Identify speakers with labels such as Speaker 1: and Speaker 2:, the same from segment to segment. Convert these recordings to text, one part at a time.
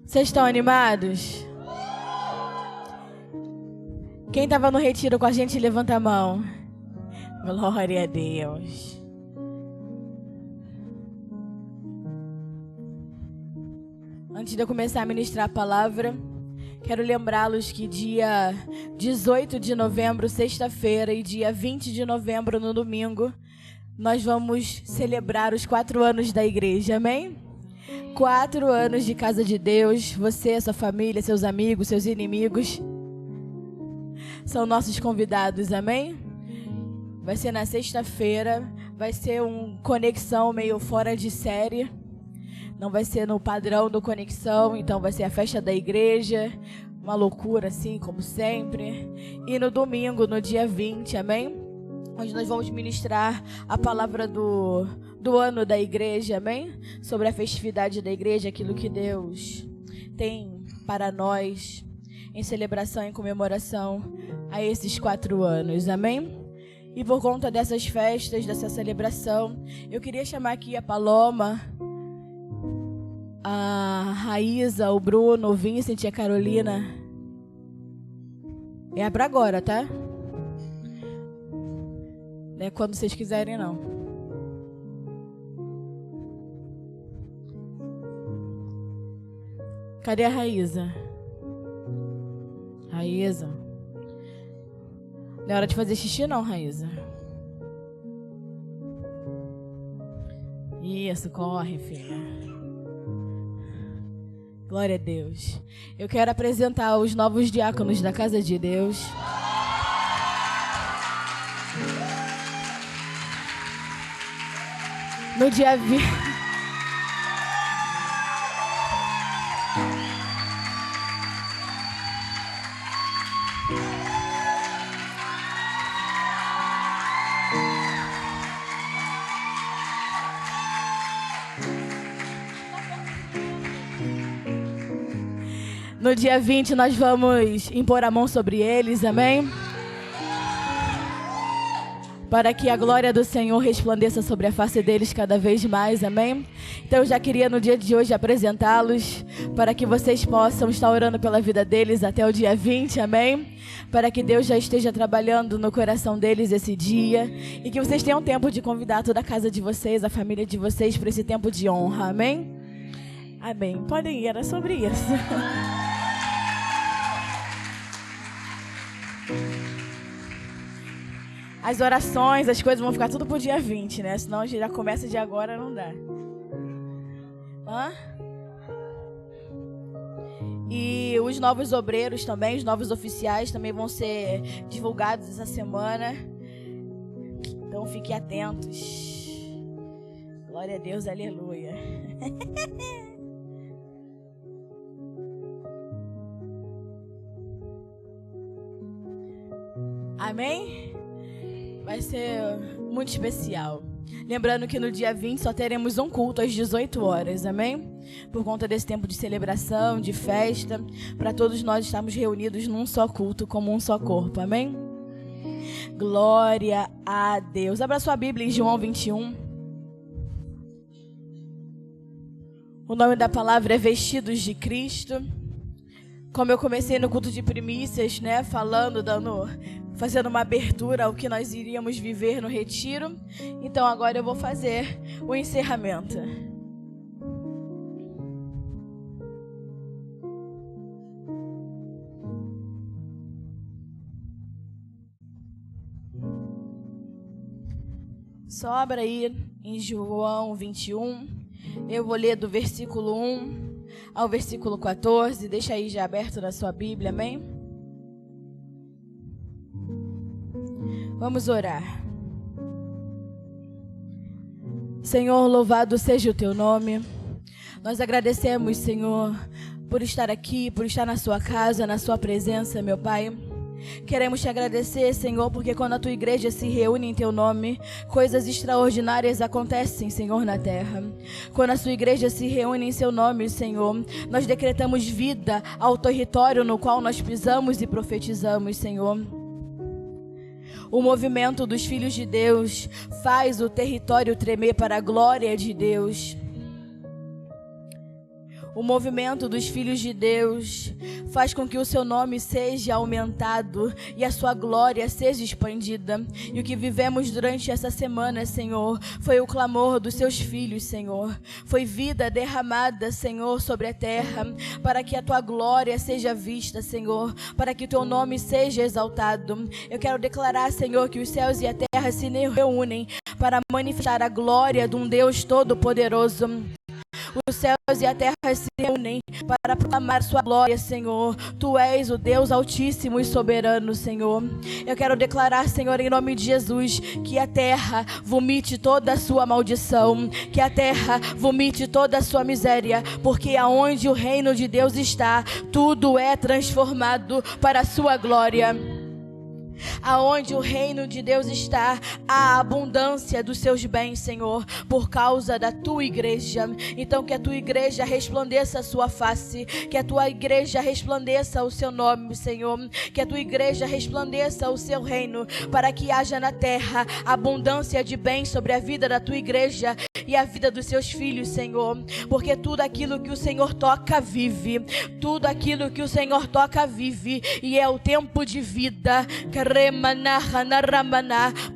Speaker 1: Vocês estão animados? Quem estava no retiro com a gente, levanta a mão. Glória a Deus. Antes de eu começar a ministrar a palavra, quero lembrá-los que dia 18 de novembro, sexta-feira, e dia 20 de novembro, no domingo, nós vamos celebrar os 4 anos da igreja, amém? 4 anos de casa de Deus. Você, sua família, seus amigos, seus inimigos são nossos convidados, amém? Vai ser na sexta-feira, vai ser conexão meio fora de série. Não vai ser no padrão do Conexão, então vai ser a festa da igreja, uma loucura assim, como sempre. E no domingo, no dia 20, amém? Onde nós vamos ministrar a palavra do ano da igreja, amém? Sobre a festividade da igreja, aquilo que Deus tem para nós em celebração, em comemoração a esses 4 anos, amém? E por conta dessas festas, dessa celebração, eu queria chamar aqui a Paloma, a Raíza, o Bruno, o Vincent e a Carolina. É pra agora, tá? Não é quando vocês quiserem, não. Cadê a Raíza? Raíza. Não é hora de fazer xixi, não, Raíza. Isso, corre, filha. Glória a Deus. Eu quero apresentar os novos diáconos da Casa de Deus. No dia 20... No dia 20 nós vamos impor a mão sobre eles, amém? Para que a glória do Senhor resplandeça sobre a face deles cada vez mais, amém? Então eu já queria no dia de hoje apresentá-los, para que vocês possam estar orando pela vida deles até o dia 20, amém? Para que Deus já esteja trabalhando no coração deles esse dia, e que vocês tenham tempo de convidar toda a casa de vocês, a família de vocês, para esse tempo de honra, amém? Amém. Podem ir, era sobre isso. As orações, as coisas vão ficar tudo pro dia 20, né? Senão a gente já começa de agora, não dá. Hã? E os novos obreiros também, os novos oficiais também vão ser divulgados essa semana. Então fiquem atentos. Glória a Deus, aleluia. Amém? Vai ser muito especial. Lembrando que no dia 20 só teremos um culto às 18 horas, amém? Por conta desse tempo de celebração, de festa, para todos nós estarmos reunidos num só culto, como um só corpo, amém? Glória a Deus. Abra sua Bíblia em João 21. O nome da palavra é Vestidos de Cristo. Como eu comecei no culto de primícias, né, fazendo uma abertura ao que nós iríamos viver no retiro, então agora eu vou fazer o encerramento. Só abra aí em João 21, eu vou ler do versículo 1 ao versículo 14, deixa aí já aberto na sua Bíblia, amém? Vamos orar. Senhor, louvado seja o teu nome. Nós agradecemos, Senhor, por estar aqui, por estar na sua casa, na sua presença, meu Pai. Queremos te agradecer, Senhor, porque quando a tua igreja se reúne em teu nome, coisas extraordinárias acontecem, Senhor, na terra. Quando a sua igreja se reúne em seu nome, Senhor, nós decretamos vida ao território no qual nós pisamos e profetizamos, Senhor. O movimento dos filhos de Deus faz o território tremer para a glória de Deus. o movimento dos filhos de Deus faz com que o seu nome seja aumentado e a sua glória seja expandida. E o que vivemos durante essa semana, Senhor, foi o clamor dos seus filhos, Senhor. Foi vida derramada, Senhor, sobre a terra, para que a tua glória seja vista, Senhor, para que o teu nome seja exaltado. Eu quero declarar, Senhor, que os céus e a terra se reúnem para manifestar a glória de um Deus todo-poderoso. Os céus e a terra se reúnem para proclamar sua glória, Senhor. Tu és o Deus altíssimo e soberano, Senhor. Eu quero declarar, Senhor, em nome de Jesus, que a terra vomite toda a sua maldição, que a terra vomite toda a sua miséria, porque aonde o reino de Deus está, tudo é transformado para a sua glória. Aonde o reino de Deus está, a abundância dos seus bens, Senhor, por causa da tua igreja. Então que a tua igreja resplandeça a sua face, que a tua igreja resplandeça o seu nome, Senhor, que a tua igreja resplandeça o seu reino, para que haja na terra abundância de bens sobre a vida da tua igreja e a vida dos seus filhos, Senhor, porque tudo aquilo que o Senhor toca vive, tudo aquilo que o Senhor toca vive, e é o tempo de vida.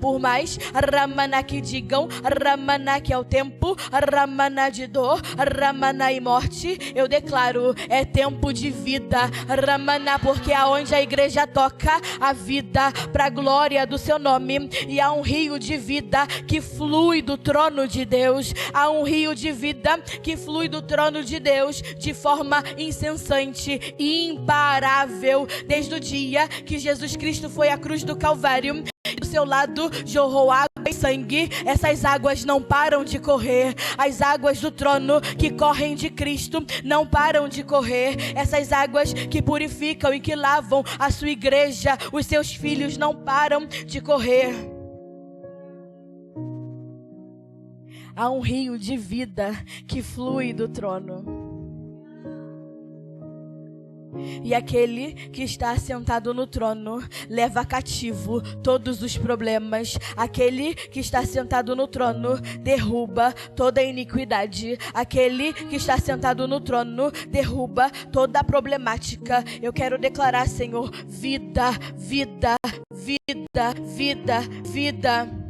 Speaker 1: Por mais Ramana que digam, Ramana que é o tempo, Ramana de dor, Ramana e morte, eu declaro, é tempo de vida, Ramana, porque aonde a igreja toca a vida para a glória do seu nome, e há um rio de vida que flui do trono de Deus, há um rio de vida que flui do trono de Deus de forma incessante e imparável, desde o dia que Jesus Cristo foi à cruz do Calvário. Do seu lado jorrou água e sangue. Essas águas não param de correr. As águas do trono que correm de Cristo não param de correr. Essas águas que purificam e que lavam a sua igreja, os seus filhos, não param de correr. Há um rio de vida que flui do trono. E aquele que está sentado no trono leva cativo todos os problemas. Aquele que está sentado no trono derruba toda a iniquidade. Aquele que está sentado no trono derruba toda a problemática. Eu quero declarar, Senhor, vida, vida, vida, vida, vida.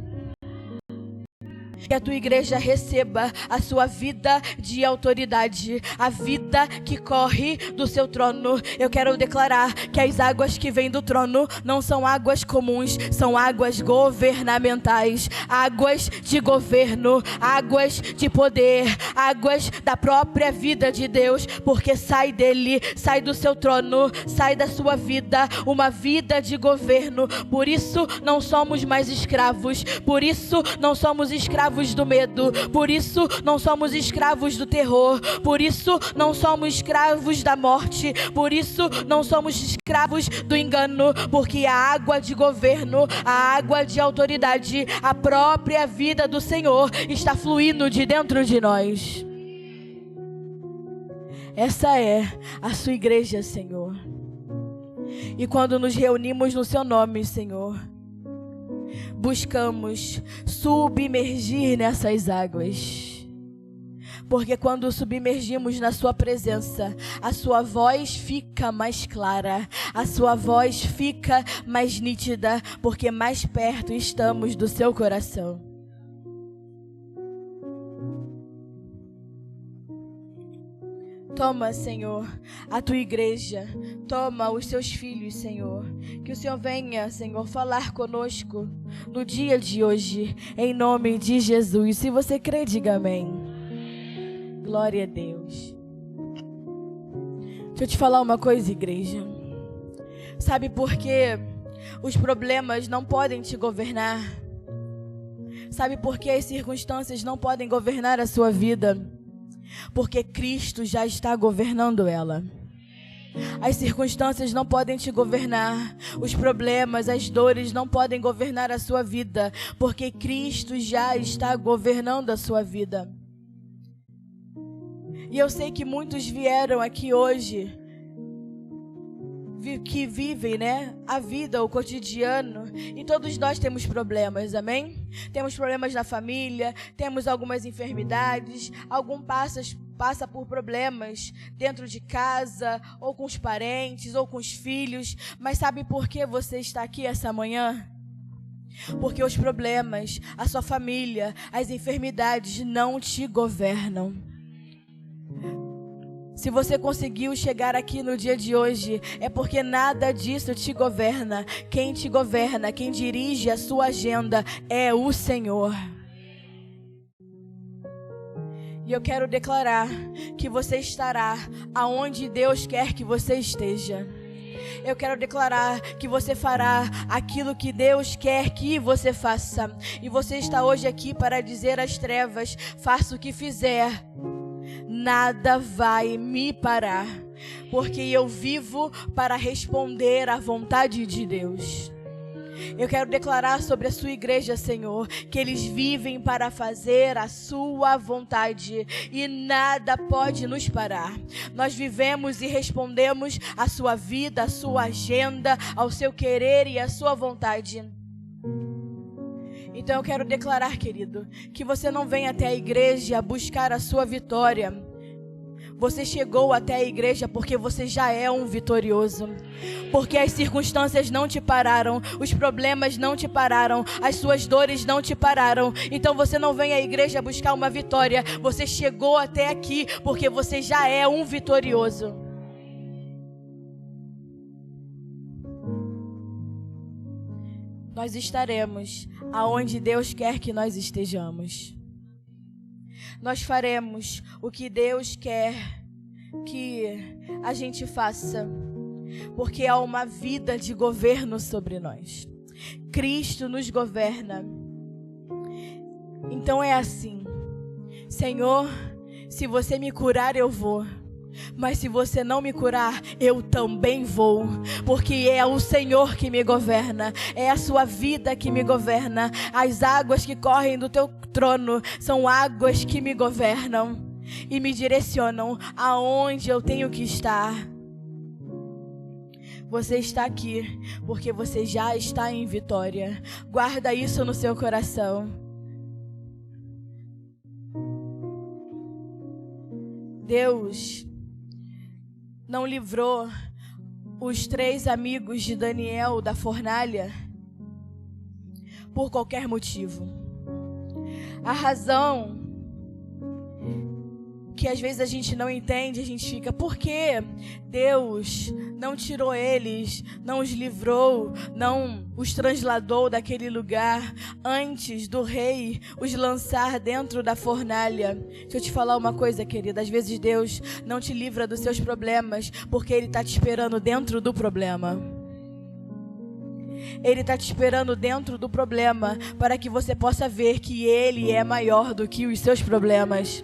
Speaker 1: Que a tua igreja receba a sua vida de autoridade, a vida que corre do seu trono. Eu quero declarar que as águas que vêm do trono não são águas comuns, são águas governamentais, águas de governo, águas de poder, águas da própria vida de Deus, porque sai dele, sai do seu trono, sai da sua vida, uma vida de governo. Por isso não somos mais escravos, por isso não somos escravos do medo, por isso não somos escravos do terror, por isso não somos escravos da morte, por isso não somos escravos do engano, porque a água de governo, a água de autoridade, a própria vida do Senhor está fluindo de dentro de nós. Essa é a sua igreja, Senhor. E quando nos reunimos no seu nome, Senhor, buscamos submergir nessas águas, porque quando submergimos na sua presença, a sua voz fica mais clara, a sua voz fica mais nítida, porque mais perto estamos do seu coração. Toma, Senhor, a tua igreja, toma os seus filhos, Senhor, que o Senhor venha, Senhor, falar conosco no dia de hoje, em nome de Jesus. Se você crê, diga amém. Glória a Deus. Deixa eu te falar uma coisa, igreja. Sabe por que os problemas não podem te governar? Sabe por que as circunstâncias não podem governar a sua vida? Porque Cristo já está governando ela. As circunstâncias não podem te governar, os problemas, as dores não podem governar a sua vida, porque Cristo já está governando a sua vida. E eu sei que muitos vieram aqui hoje, que vivem, né, a vida, o cotidiano, e todos nós temos problemas, amém? Temos problemas na família, temos algumas enfermidades, passa por problemas dentro de casa, ou com os parentes, ou com os filhos, mas sabe por que você está aqui essa manhã? Porque os problemas, a sua família, as enfermidades não te governam. Se você conseguiu chegar aqui no dia de hoje, é porque nada disso te governa. Quem te governa, quem dirige a sua agenda é o Senhor. E eu quero declarar que você estará aonde Deus quer que você esteja. Eu quero declarar que você fará aquilo que Deus quer que você faça. E você está hoje aqui para dizer às trevas: faça o que fizer, nada vai me parar, porque eu vivo para responder à vontade de Deus. Eu quero declarar sobre a sua igreja, Senhor, que eles vivem para fazer a sua vontade e nada pode nos parar. Nós vivemos e respondemos à sua vida, à sua agenda, ao seu querer e à sua vontade. Então eu quero declarar, querido, que você não vem até a igreja buscar a sua vitória. Você chegou até a igreja porque você já é um vitorioso. Porque as circunstâncias não te pararam, os problemas não te pararam, as suas dores não te pararam. Então você não vem à igreja buscar uma vitória. Você chegou até aqui porque você já é um vitorioso. Nós estaremos aonde Deus quer que nós estejamos. Nós faremos o que Deus quer que a gente faça, porque há uma vida de governo sobre nós. Cristo nos governa. Então é assim: Senhor, se você me curar, eu vou. Mas se você não me curar, eu também vou, porque é o Senhor que me governa, é a sua vida que me governa. As águas que correm do teu trono são águas que me governam e me direcionam aonde eu tenho que estar. Você está aqui porque você já está em vitória. Guarda isso no seu coração. Deus não livrou os 3 amigos de Daniel da fornalha por qualquer motivo. A razão que às vezes a gente não entende, a gente fica: por que Deus não tirou eles, não os livrou, não os trasladou daquele lugar antes do rei os lançar dentro da fornalha? Deixa eu te falar uma coisa, querida: às vezes Deus não te livra dos seus problemas porque Ele está te esperando dentro do problema. Ele está te esperando dentro do problema para que você possa ver que Ele é maior do que os seus problemas.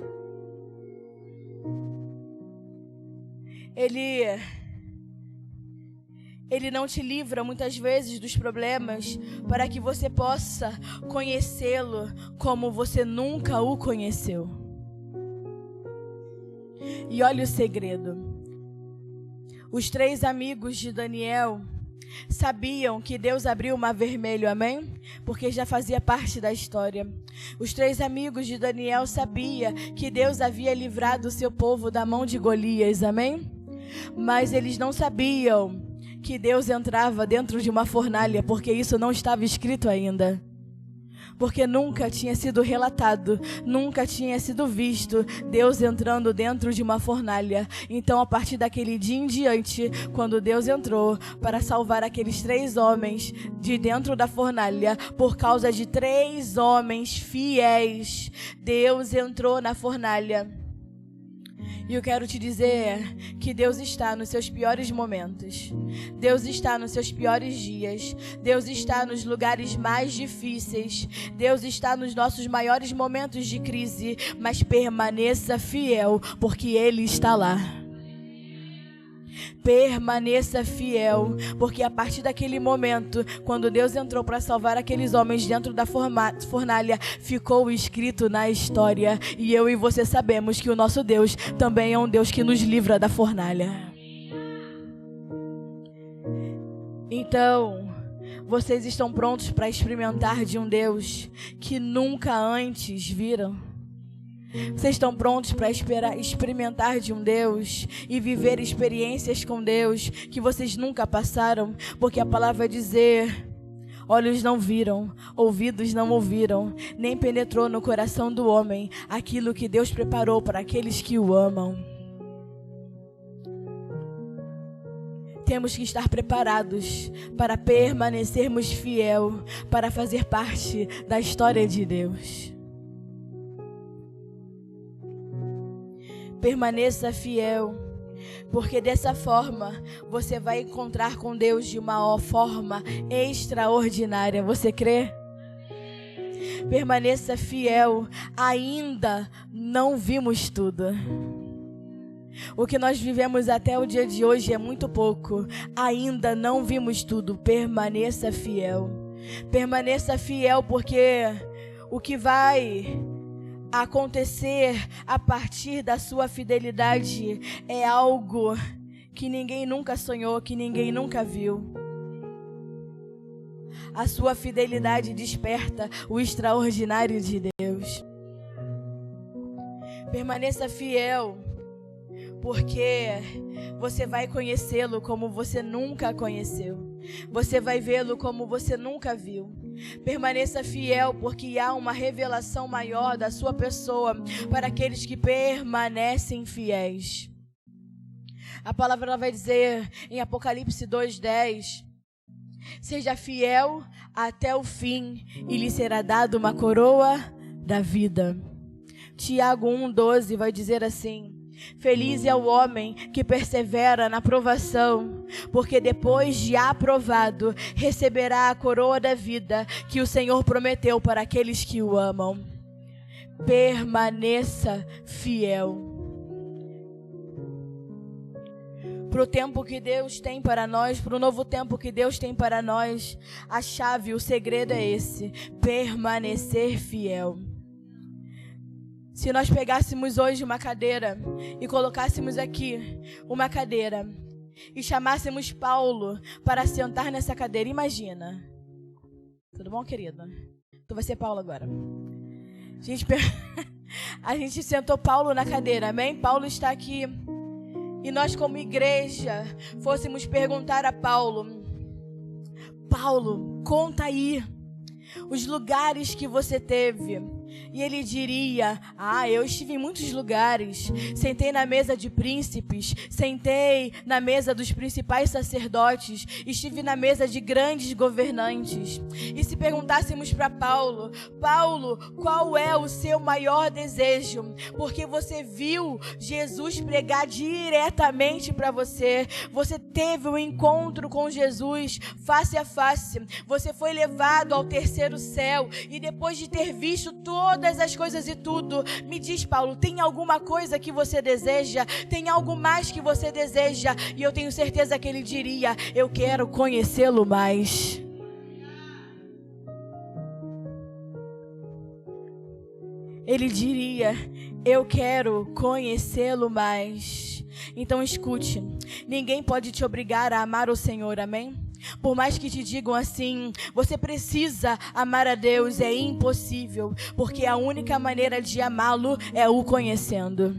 Speaker 1: Ele não te livra muitas vezes dos problemas para que você possa conhecê-lo como você nunca o conheceu. E olha o segredo: os 3 amigos de Daniel sabiam que Deus abriu o mar vermelho, amém? Porque já fazia parte da história. Os 3 amigos de Daniel sabiam que Deus havia livrado o seu povo da mão de Golias, amém? Mas eles não sabiam que Deus entrava dentro de uma fornalha, porque isso não estava escrito ainda. Porque nunca tinha sido relatado, nunca tinha sido visto Deus entrando dentro de uma fornalha. Então, a partir daquele dia em diante, quando Deus entrou para salvar aqueles 3 homens de dentro da fornalha, por causa de 3 homens fiéis, Deus entrou na fornalha. E eu quero te dizer que Deus está nos seus piores momentos. Deus está nos seus piores dias. Deus está nos lugares mais difíceis. Deus está nos nossos maiores momentos de crise. Mas permaneça fiel, porque Ele está lá. Permaneça fiel, porque a partir daquele momento, quando Deus entrou para salvar aqueles homens dentro da fornalha, ficou escrito na história. E eu e você sabemos que o nosso Deus também é um Deus que nos livra da fornalha. Então, vocês estão prontos para experimentar de um Deus que nunca antes viram? Vocês estão prontos para experimentar de um Deus e viver experiências com Deus que vocês nunca passaram? Porque a palavra vai dizer: olhos não viram, ouvidos não ouviram, nem penetrou no coração do homem aquilo que Deus preparou para aqueles que o amam. Temos que estar preparados para permanecermos fiel, para fazer parte da história de Deus. Permaneça fiel, porque dessa forma você vai encontrar com Deus de uma forma extraordinária. Você crê? Permaneça fiel. Ainda não vimos tudo. O que nós vivemos até o dia de hoje é muito pouco. Ainda não vimos tudo. Permaneça fiel. Permaneça fiel, porque o que vai acontecer a partir da sua fidelidade é algo que ninguém nunca sonhou, que ninguém nunca viu. A sua fidelidade desperta o extraordinário de Deus. Permaneça fiel, porque você vai conhecê-lo como você nunca conheceu. Você vai vê-lo como você nunca viu. Permaneça fiel, porque há uma revelação maior da sua pessoa para aqueles que permanecem fiéis. A palavra vai dizer em Apocalipse 2:10: seja fiel até o fim e lhe será dado uma coroa da vida. Tiago 1:12 vai dizer assim: feliz é o homem que persevera na provação, porque depois de aprovado, receberá a coroa da vida que o Senhor prometeu para aqueles que o amam. Permaneça fiel. Para o tempo que Deus tem para nós, para o novo tempo que Deus tem para nós, a chave, o segredo é esse: permanecer fiel. Se nós pegássemos hoje uma cadeira e colocássemos aqui uma cadeira e chamássemos Paulo para sentar nessa cadeira, imagina. Tudo bom, querido? Tu vai ser Paulo agora. A gente sentou Paulo na cadeira, amém? Paulo está aqui. E nós, como igreja, fôssemos perguntar a Paulo: Paulo, conta aí os lugares que você teve. E ele diria: eu estive em muitos lugares. Sentei na mesa de príncipes, sentei na mesa dos principais sacerdotes, estive na mesa de grandes governantes. E se perguntássemos para Paulo: Paulo, qual é o seu maior desejo? Porque você viu Jesus pregar diretamente para você. Você teve um encontro com Jesus face a face. Você foi levado ao terceiro céu. E depois de ter visto todas as coisas e tudo, me diz, Paulo, tem alguma coisa que você deseja? Tem algo mais que você deseja? E eu tenho certeza que ele diria: eu quero conhecê-lo mais. Ele diria: eu quero conhecê-lo mais. Então escute, ninguém pode te obrigar a amar o Senhor, amém? Por mais que te digam assim: você precisa amar a Deus, é impossível, porque a única maneira de amá-lo é o conhecendo.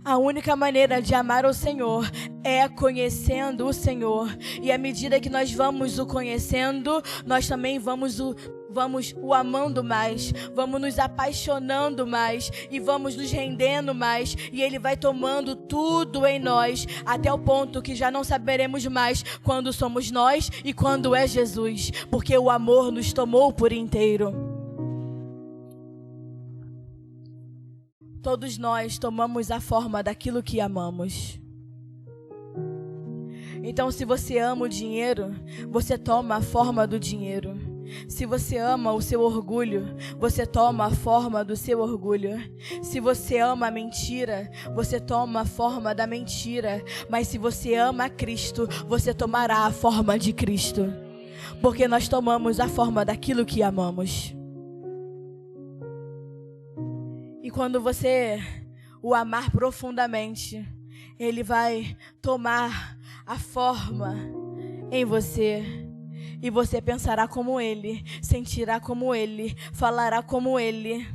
Speaker 1: A única maneira de amar o Senhor é conhecendo o Senhor. E à medida que nós vamos o conhecendo, nós também vamos o amando mais, vamos nos apaixonando mais e vamos nos rendendo mais, e Ele vai tomando tudo em nós, até o ponto que já não saberemos mais quando somos nós e quando é Jesus, porque o amor nos tomou por inteiro. Todos nós tomamos a forma daquilo que amamos. Então, se você ama o dinheiro, você toma a forma do dinheiro. Se você ama o seu orgulho, você toma a forma do seu orgulho. Se você ama a mentira, você toma a forma da mentira. Mas se você ama a Cristo, você tomará a forma de Cristo. Porque nós tomamos a forma daquilo que amamos. E quando você o amar profundamente, Ele vai tomar a forma em você. E você pensará como Ele, sentirá como Ele, falará como Ele.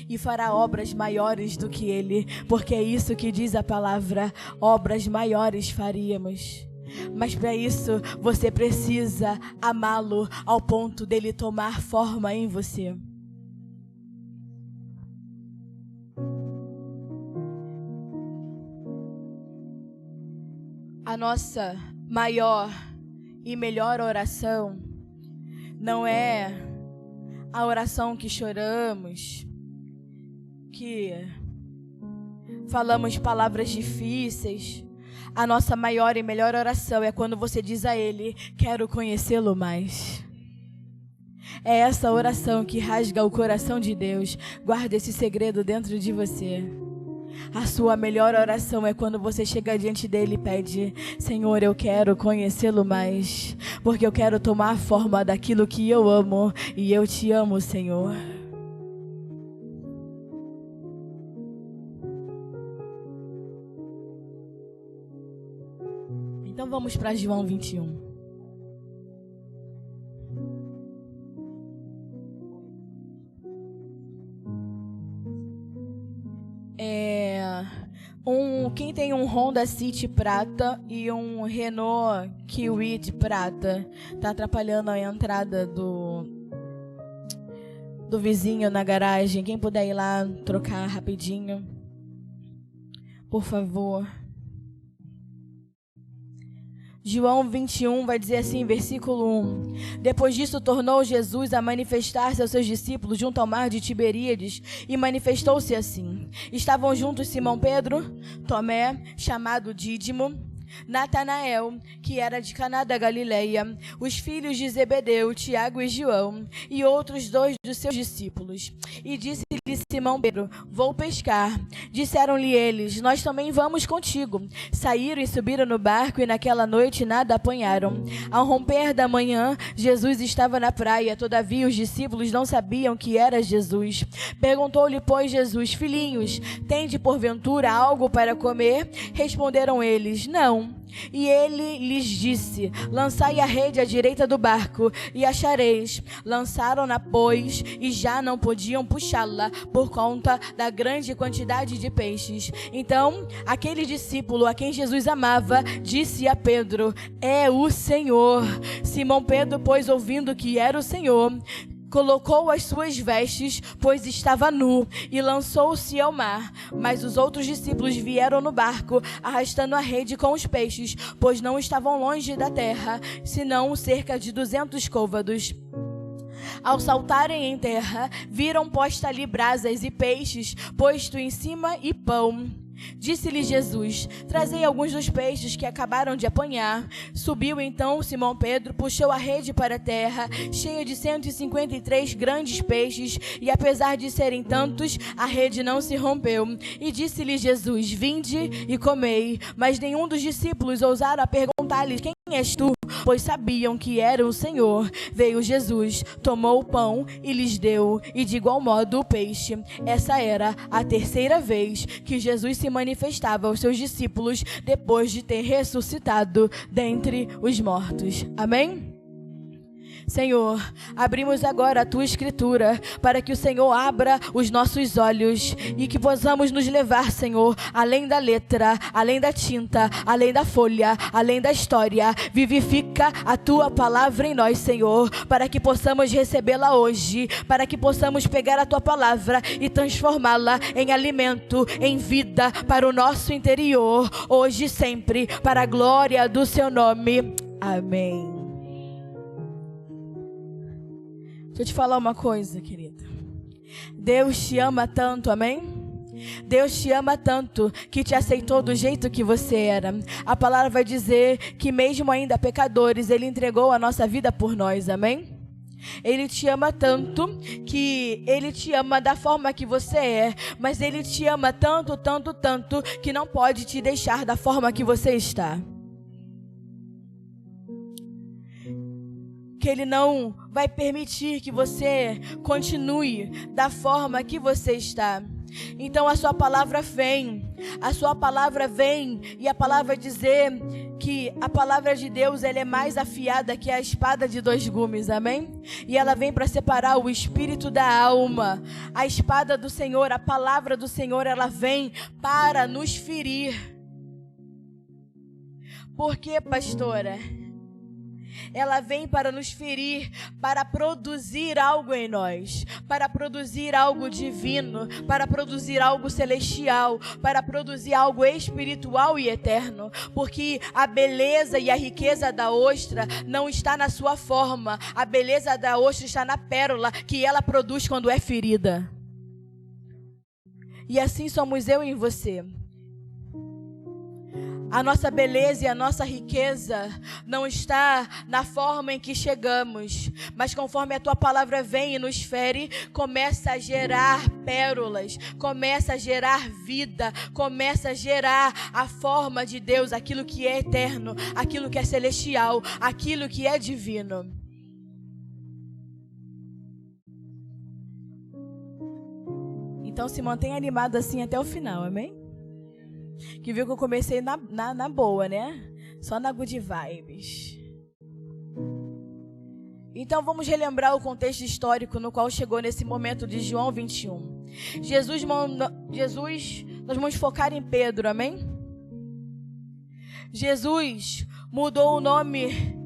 Speaker 1: e fará obras maiores do que ele, porque é isso que diz a palavra, obras maiores faríamos. Mas para isso você precisa amá-lo ao ponto dele tomar forma em você. A nossa maior e melhor oração não é a oração que choramos, que falamos palavras difíceis. A nossa maior e melhor oração é quando você diz a Ele: quero conhecê-lo mais. É essa oração que rasga o coração de Deus. Guarda esse segredo dentro de você. A sua melhor oração é quando você chega diante dele e pede: Senhor, eu quero conhecê-lo mais, porque eu quero tomar forma daquilo que eu amo, e eu te amo, Senhor. Então vamos para João 21. Quem tem um Honda City prata e um Renault Kwid prata tá atrapalhando a entrada do vizinho na garagem. Quem puder ir lá trocar rapidinho, por favor. João 21 vai dizer assim, versículo 1. Depois disso, tornou Jesus a manifestar-se aos seus discípulos junto ao mar de Tiberíades, e manifestou-se assim. Estavam juntos Simão Pedro, Tomé, chamado Dídimo, Natanael, que era de Caná da Galileia, os filhos de Zebedeu, Tiago e João, e outros 2 dos seus discípulos. E disse-lhe Simão Pedro: vou pescar. Disseram-lhe eles: nós também vamos contigo. Saíram e subiram no barco, e naquela noite nada apanharam. Ao romper da manhã, Jesus estava na praia, todavia os discípulos não sabiam que era Jesus. Perguntou-lhe, pois, Jesus: filhinhos, tende porventura algo para comer? Responderam eles: não. E ele lhes disse: lançai a rede à direita do barco, e achareis. Lançaram-na, pois, e já não podiam puxá-la, por conta da grande quantidade de peixes. Então, aquele discípulo a quem Jesus amava, disse a Pedro: é o Senhor. Simão Pedro, pois, ouvindo que era o Senhor, colocou as suas vestes, pois estava nu, e lançou-se ao mar. Mas os outros discípulos vieram no barco, arrastando a rede com os peixes, pois não estavam longe da terra, senão cerca de 200 côvados. Ao saltarem em terra, viram posta ali brasas e peixes posto em cima e pão. Disse-lhe Jesus: trazei alguns dos peixes que acabaram de apanhar. Subiu então Simão Pedro, puxou a rede para a terra, cheia de 153 grandes peixes, e apesar de serem tantos, a rede não se rompeu. E disse-lhe Jesus: vinde e comei. Mas nenhum dos discípulos ousaram perguntar-lhe: quem és tu? Pois sabiam que era o Senhor. Veio Jesus, tomou o pão e lhes deu, e de igual modo o peixe. Essa era a terceira vez que Jesus se manifestava aos seus discípulos depois de ter ressuscitado dentre os mortos. Amém? Senhor, abrimos agora a Tua Escritura para que o Senhor abra os nossos olhos e que possamos nos levar, Senhor, além da letra, além da tinta, além da folha, além da história. Vivifica a Tua palavra em nós, Senhor, para que possamos recebê-la hoje, para que possamos pegar a Tua palavra e transformá-la em alimento, em vida para o nosso interior, hoje e sempre, para a glória do Seu nome. Amém. Deixa eu te falar uma coisa, querida. Deus te ama tanto, amém? Deus te ama tanto que te aceitou do jeito que você era. A palavra vai dizer que mesmo ainda pecadores, Ele entregou a nossa vida por nós, amém? Ele te ama tanto que Ele te ama da forma que você é, mas Ele te ama tanto, tanto, tanto que não pode te deixar da forma que você está. Que Ele não vai permitir que você continue da forma que você está. Então a sua palavra vem e a palavra vai dizer que a palavra de Deus, ela é mais afiada que a espada de dois gumes, amém? E ela vem para separar o espírito da alma. A espada do Senhor, a palavra do Senhor, ela vem para nos ferir. Por quê, pastora? Ela vem para nos ferir, para produzir algo em nós, para produzir algo divino, para produzir algo celestial, para produzir algo espiritual e eterno, porque a beleza e a riqueza da ostra não está na sua forma, a beleza da ostra está na pérola que ela produz quando é ferida. E assim somos eu e você. A nossa beleza e a nossa riqueza não está na forma em que chegamos, mas conforme a tua palavra vem e nos fere, começa a gerar pérolas, começa a gerar vida, começa a gerar a forma de Deus, aquilo que é eterno, aquilo que é celestial, aquilo que é divino. Então se mantenha animado assim até o final, amém? Que viu que eu comecei na boa, né? Só na good vibes. Então vamos relembrar o contexto histórico no qual chegou nesse momento de João 21. Nós vamos focar em Pedro, amém? Jesus mudou o nome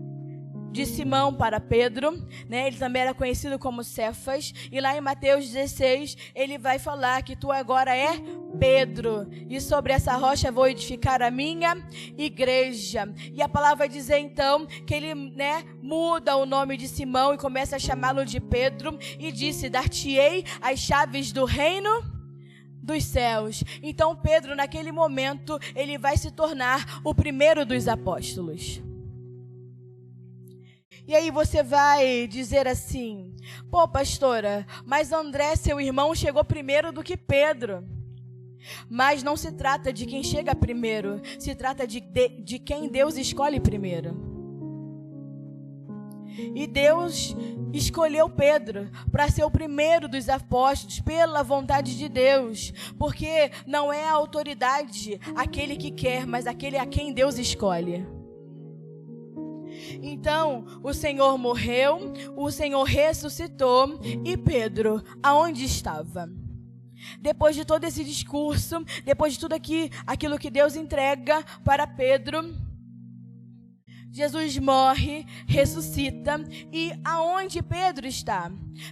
Speaker 1: de Simão para Pedro, né? Ele também era conhecido como Cefas, e lá em Mateus 16, ele vai falar que tu agora é Pedro, e sobre essa rocha vou edificar a minha igreja. E a palavra vai dizer então que ele, né, muda o nome de Simão e começa a chamá-lo de Pedro, e disse: dar-te-ei as chaves do reino dos céus. Então Pedro, naquele momento, ele vai se tornar o primeiro dos apóstolos. E aí você vai dizer assim: pô, pastora, mas André, seu irmão, chegou primeiro do que Pedro. Mas não se trata de quem chega primeiro, se trata de quem Deus escolhe primeiro. E Deus escolheu Pedro para ser o primeiro dos apóstolos pela vontade de Deus, porque não é a autoridade aquele que quer, mas aquele a quem Deus escolhe. Então, o Senhor morreu, o Senhor ressuscitou, e Pedro, aonde estava? Depois de todo esse discurso, depois de tudo aquilo que Deus entrega para Pedro, Jesus morre, ressuscita, e aonde Pedro está?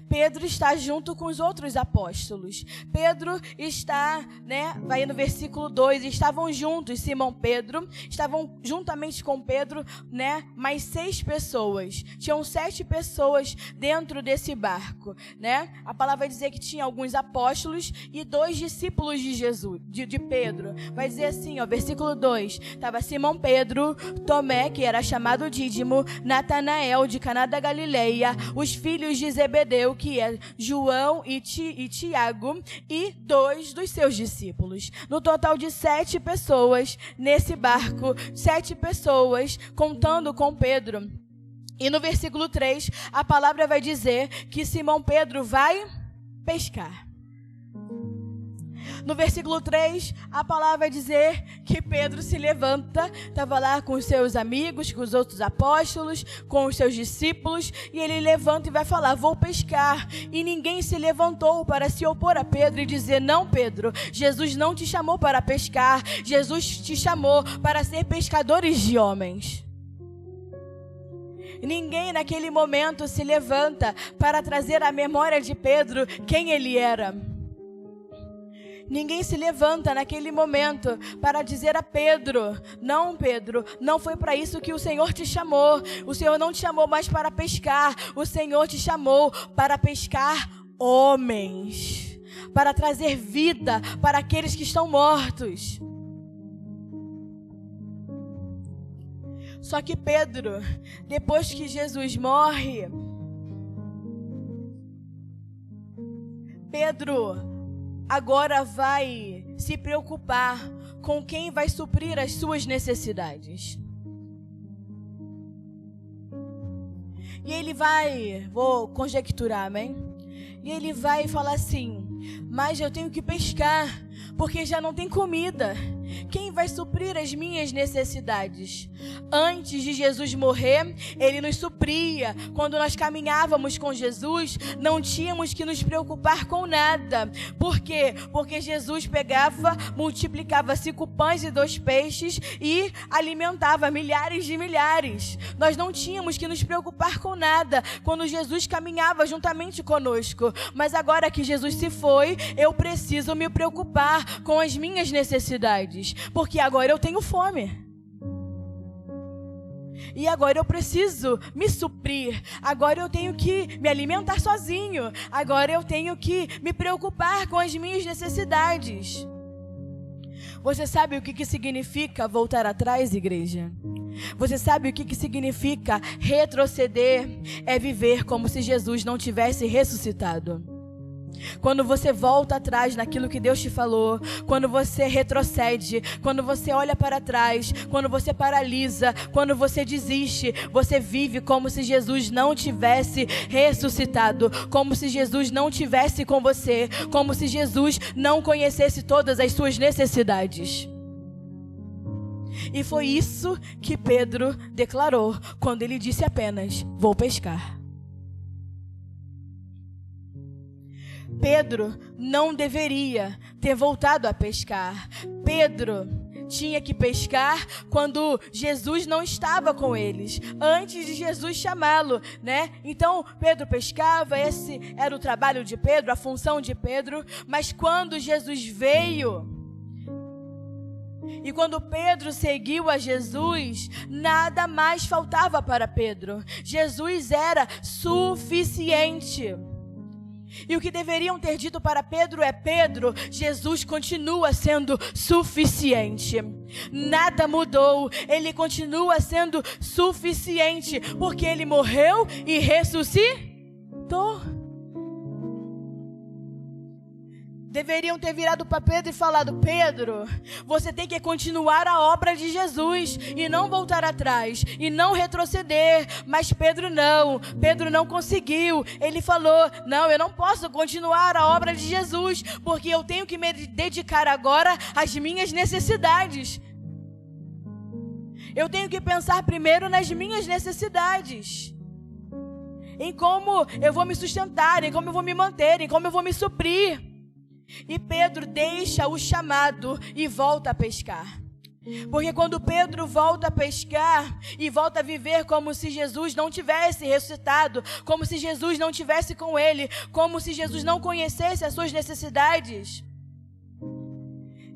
Speaker 1: Pedro está junto com os outros apóstolos. Pedro está, né, vai no versículo 2, estavam juntos, Simão Pedro, estavam juntamente com Pedro, né, mais 6 pessoas. Tinham 7 pessoas dentro desse barco, né? A palavra vai dizer que tinha alguns apóstolos e 2 discípulos de Jesus, de Pedro. Vai dizer assim, ó, versículo 2, estava Simão Pedro, Tomé, que era chamado Dídimo, Natanael, de Caná da Galileia, os filhos de Zebedeu, que é João e Tiago, e 2 dos seus discípulos. No total de 7 pessoas nesse barco, 7 pessoas contando com Pedro. E no versículo 3, a palavra vai dizer que Simão Pedro vai pescar. No versículo 3, a palavra vai dizer que Pedro se levanta, estava lá com os seus amigos, com os outros apóstolos, com os seus discípulos, e ele levanta e vai falar: vou pescar. E ninguém se levantou para se opor a Pedro e dizer: não, Pedro, Jesus não te chamou para pescar, Jesus te chamou para ser pescadores de homens. Ninguém naquele momento se levanta para trazer à memória de Pedro quem ele era. Ninguém se levanta naquele momento para dizer a Pedro: não, Pedro, não foi para isso que o Senhor te chamou. O Senhor não te chamou mais para pescar. O Senhor te chamou para pescar homens, para trazer vida para aqueles que estão mortos. Só que Pedro, depois que Jesus morre, Pedro agora vai se preocupar com quem vai suprir as suas necessidades. E ele vai, vou conjecturar, amém? E ele vai falar assim: mas eu tenho que pescar, porque já não tem comida. Quem vai suprir as minhas necessidades? Antes de Jesus morrer, Ele nos supria. Quando nós caminhávamos com Jesus, não tínhamos que nos preocupar com nada. Por quê? Porque Jesus pegava, multiplicava 5 pães e 2 peixes e alimentava milhares de milhares. Nós não tínhamos que nos preocupar com nada quando Jesus caminhava juntamente conosco. Mas agora que Jesus se foi, eu preciso me preocupar com as minhas necessidades, porque agora eu tenho fome. E agora eu preciso me suprir. Agora eu tenho que me alimentar sozinho. Agora eu tenho que me preocupar com as minhas necessidades. Você sabe o que significa voltar atrás, igreja? Você sabe o que significa retroceder? É viver como se Jesus não tivesse ressuscitado. Quando você volta atrás naquilo que Deus te falou, quando você retrocede, quando você olha para trás, quando você paralisa, quando você desiste, você vive como se Jesus não tivesse ressuscitado, como se Jesus não tivesse com você, como se Jesus não conhecesse todas as suas necessidades. E foi isso que Pedro declarou quando ele disse apenas: vou pescar. Pedro não deveria ter voltado a pescar. Pedro tinha que pescar quando Jesus não estava com eles, antes de Jesus chamá-lo, né? Então Pedro pescava, esse era o trabalho de Pedro, a função de Pedro. Mas quando Jesus veio e quando Pedro seguiu a Jesus, nada mais faltava para Pedro. Jesus era suficiente. E o que deveriam ter dito para Pedro é: Pedro, Jesus continua sendo suficiente. Nada mudou, Ele continua sendo suficiente, porque Ele morreu e ressuscitou. Deveriam ter virado para Pedro e falado: Pedro, você tem que continuar a obra de Jesus e não voltar atrás e não retroceder. Mas Pedro não conseguiu. Ele falou: não, eu não posso continuar a obra de Jesus, porque eu tenho que me dedicar agora às minhas necessidades. Eu tenho que pensar primeiro nas minhas necessidades, em como eu vou me sustentar, em como eu vou me manter, em como eu vou me suprir. E Pedro deixa o chamado e volta a pescar. Porque quando Pedro volta a pescar e volta a viver como se Jesus não tivesse ressuscitado, como se Jesus não tivesse com ele, como se Jesus não conhecesse as suas necessidades,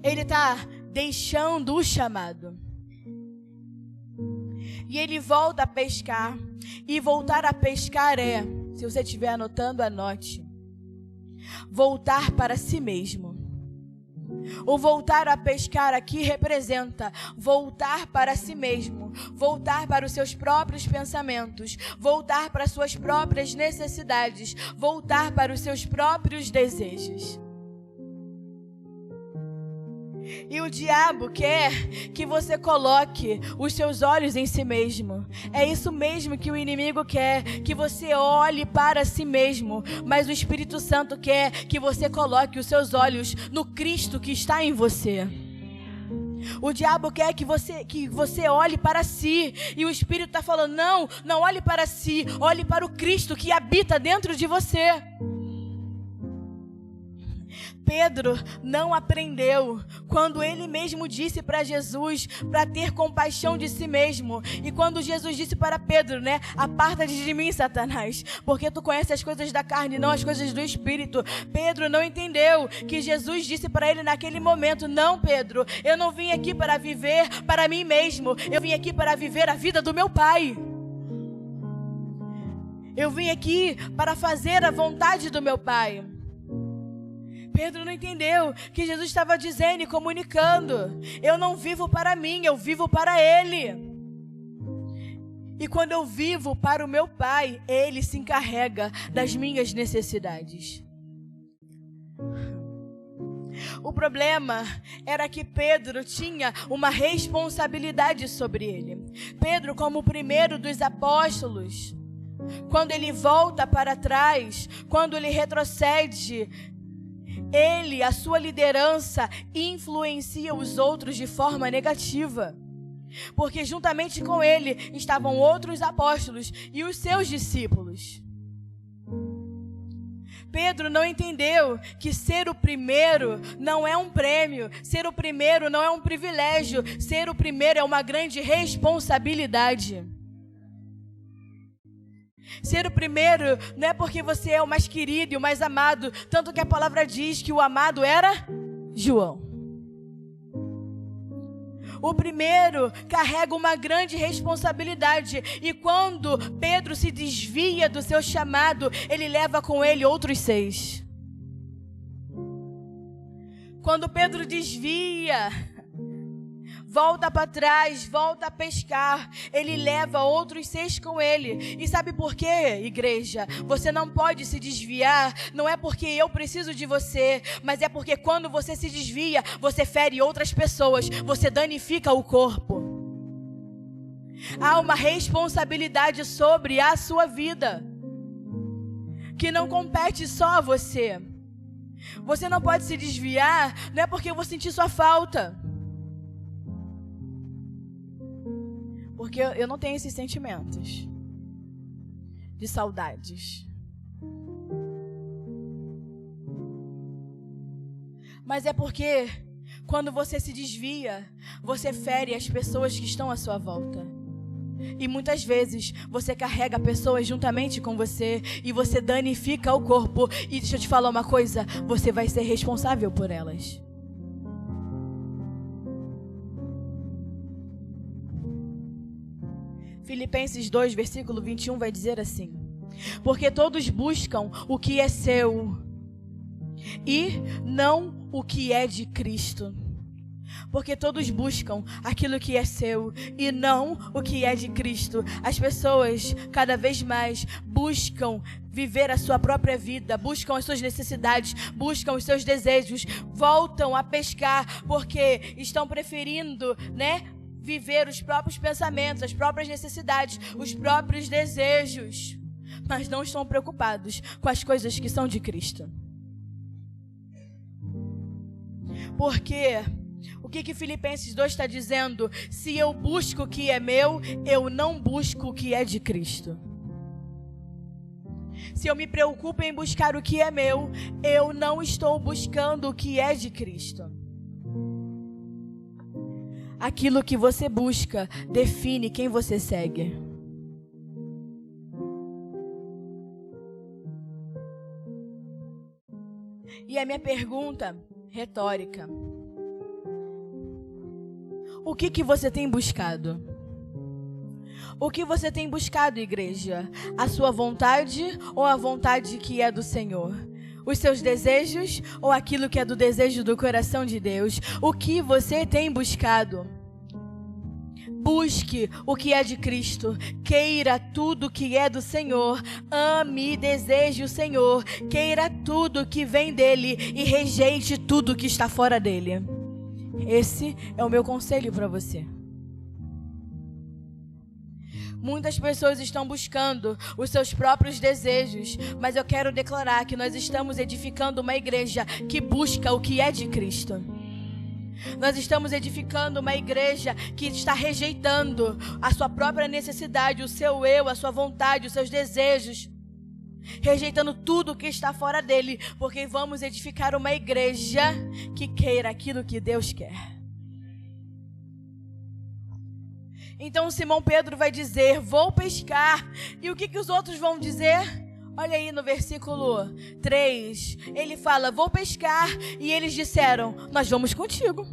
Speaker 1: ele está deixando o chamado. E ele volta a pescar. E voltar a pescar se você estiver anotando, anote: voltar para si mesmo. O voltar a pescar aqui representa voltar para si mesmo, voltar para os seus próprios pensamentos, voltar para as suas próprias necessidades, voltar para os seus próprios desejos. E o diabo quer que você coloque os seus olhos em si mesmo. É isso mesmo que o inimigo quer, que você olhe para si mesmo. Mas o Espírito Santo quer que você coloque os seus olhos no Cristo que está em você. O diabo quer que você olhe para si. E o Espírito está falando: não olhe para si, olhe para o Cristo que habita dentro de você. Pedro não aprendeu quando ele mesmo disse para Jesus para ter compaixão de si mesmo. E quando Jesus disse para Pedro, né: aparta-te de mim, Satanás, porque tu conheces as coisas da carne, não as coisas do Espírito. Pedro não entendeu que Jesus disse para ele naquele momento: não, Pedro, eu não vim aqui para viver para mim mesmo, eu vim aqui para viver a vida do meu Pai. Eu vim aqui para fazer a vontade do meu Pai. Pedro não entendeu que Jesus estava dizendo e comunicando: eu não vivo para mim, eu vivo para Ele. E quando eu vivo para o meu Pai, Ele se encarrega das minhas necessidades. O problema era que Pedro tinha uma responsabilidade sobre ele. Pedro, como o primeiro dos apóstolos, quando ele volta para trás, quando ele retrocede, Ele, a sua liderança, influencia os outros de forma negativa. Porque juntamente com ele estavam outros apóstolos e os seus discípulos. Pedro não entendeu que ser o primeiro não é um prêmio, ser o primeiro não é um privilégio, ser o primeiro é uma grande responsabilidade. Ser o primeiro não é porque você é o mais querido e o mais amado, tanto que a palavra diz que o amado era João. O primeiro carrega uma grande responsabilidade, e quando Pedro se desvia do seu chamado, ele leva com ele outros 6. Quando Pedro desvia, volta para trás, volta a pescar, ele leva outros 6 com ele. E sabe por quê, igreja? Você não pode se desviar, não é porque eu preciso de você, mas é porque quando você se desvia, você fere outras pessoas, você danifica o corpo. Há uma responsabilidade sobre a sua vida, que não compete só a você. Você não pode se desviar, não é porque eu vou sentir sua falta. Porque eu não tenho esses sentimentos de saudades. Mas é porque quando você se desvia, você fere as pessoas que estão à sua volta. E muitas vezes você carrega pessoas juntamente com você e você danifica o corpo. E deixa eu te falar uma coisa, você vai ser responsável por elas. Filipenses 2, versículo 21 vai dizer assim: porque todos buscam o que é seu e não o que é de Cristo. Porque todos buscam aquilo que é seu e não o que é de Cristo. As pessoas cada vez mais buscam viver a sua própria vida, buscam as suas necessidades, buscam os seus desejos, voltam a pescar porque estão preferindo, viver os próprios pensamentos, as próprias necessidades, os próprios desejos, mas não estão preocupados com as coisas que são de Cristo. Porque o que Filipenses 2 está dizendo? Se eu busco o que é meu, eu não busco o que é de Cristo. Se eu me preocupo em buscar o que é meu, eu não estou buscando o que é de Cristo. Aquilo que você busca define quem você segue. E a minha pergunta retórica: o que você tem buscado? O que você tem buscado, igreja? A sua vontade ou a vontade que é do Senhor? Os seus desejos ou aquilo que é do desejo do coração de Deus? O que você tem buscado? Busque o que é de Cristo, queira tudo que é do Senhor, ame e deseje o Senhor, queira tudo que vem dele e rejeite tudo que está fora dele. Esse é o meu conselho para você. Muitas pessoas estão buscando os seus próprios desejos, mas eu quero declarar que nós estamos edificando uma igreja que busca o que é de Cristo. Nós estamos edificando uma igreja que está rejeitando a sua própria necessidade, o seu eu, a sua vontade, os seus desejos, rejeitando tudo que está fora dele, porque vamos edificar uma igreja que queira aquilo que Deus quer. Então Simão Pedro vai dizer: vou pescar. E o que os outros vão dizer? Olha aí no versículo 3, ele fala: vou pescar. E eles disseram: nós vamos contigo.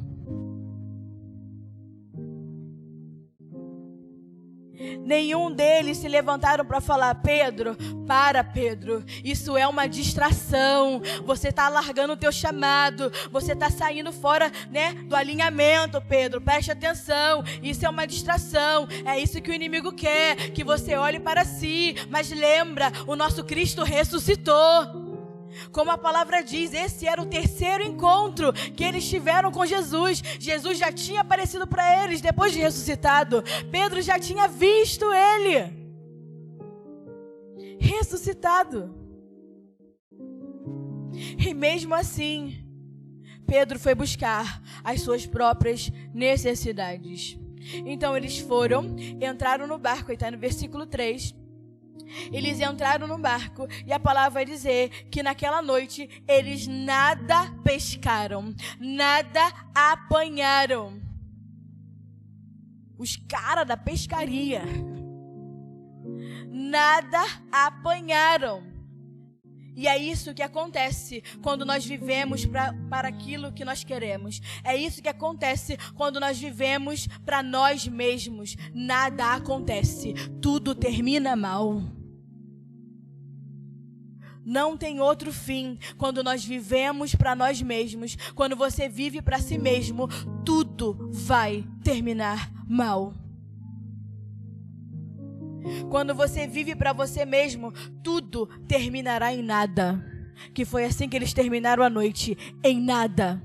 Speaker 1: Nenhum deles se levantaram para falar: Pedro, Pedro, isso é uma distração, você está largando o teu chamado, você está saindo fora, do alinhamento, Pedro, preste atenção, isso é uma distração, é isso que o inimigo quer, que você olhe para si, mas lembra, o nosso Cristo ressuscitou. Como a palavra diz, esse era o terceiro encontro que eles tiveram com Jesus. Jesus já tinha aparecido para eles depois de ressuscitado. Pedro já tinha visto ele ressuscitado. E mesmo assim, Pedro foi buscar as suas próprias necessidades. Então eles entraram no barco, e está no versículo 3. Eles entraram no barco e a palavra vai dizer que naquela noite eles nada pescaram, nada apanharam. Os caras da pescaria nada apanharam. E é isso que acontece quando nós vivemos para aquilo que nós queremos. É isso que acontece quando nós vivemos para nós mesmos. Nada acontece, tudo termina mal. Não tem outro fim quando nós vivemos para nós mesmos. Quando você vive para si mesmo, tudo vai terminar mal. Quando você vive para você mesmo, tudo terminará em nada. Que foi assim que eles terminaram a noite, em nada.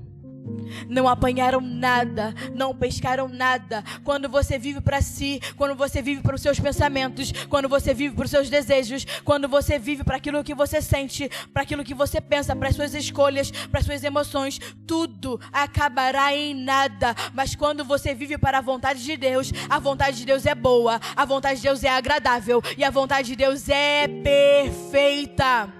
Speaker 1: Não apanharam nada, não pescaram nada. Quando você vive para si, quando você vive para os seus pensamentos, quando você vive para os seus desejos, quando você vive para aquilo que você sente, para aquilo que você pensa, para as suas escolhas, para as suas emoções, tudo acabará em nada. Mas quando você vive para a vontade de Deus, a vontade de Deus é boa, a vontade de Deus é agradável e a vontade de Deus é perfeita.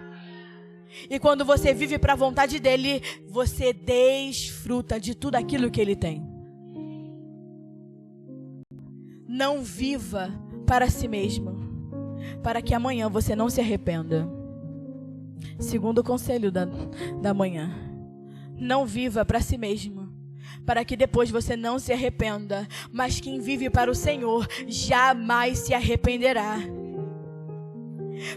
Speaker 1: E quando você vive para a vontade dele, você desfruta de tudo aquilo que ele tem. Não viva para si mesmo, para que amanhã você não se arrependa. Segundo conselho da manhã. Não viva para si mesmo, para que depois você não se arrependa. Mas quem vive para o Senhor jamais se arrependerá.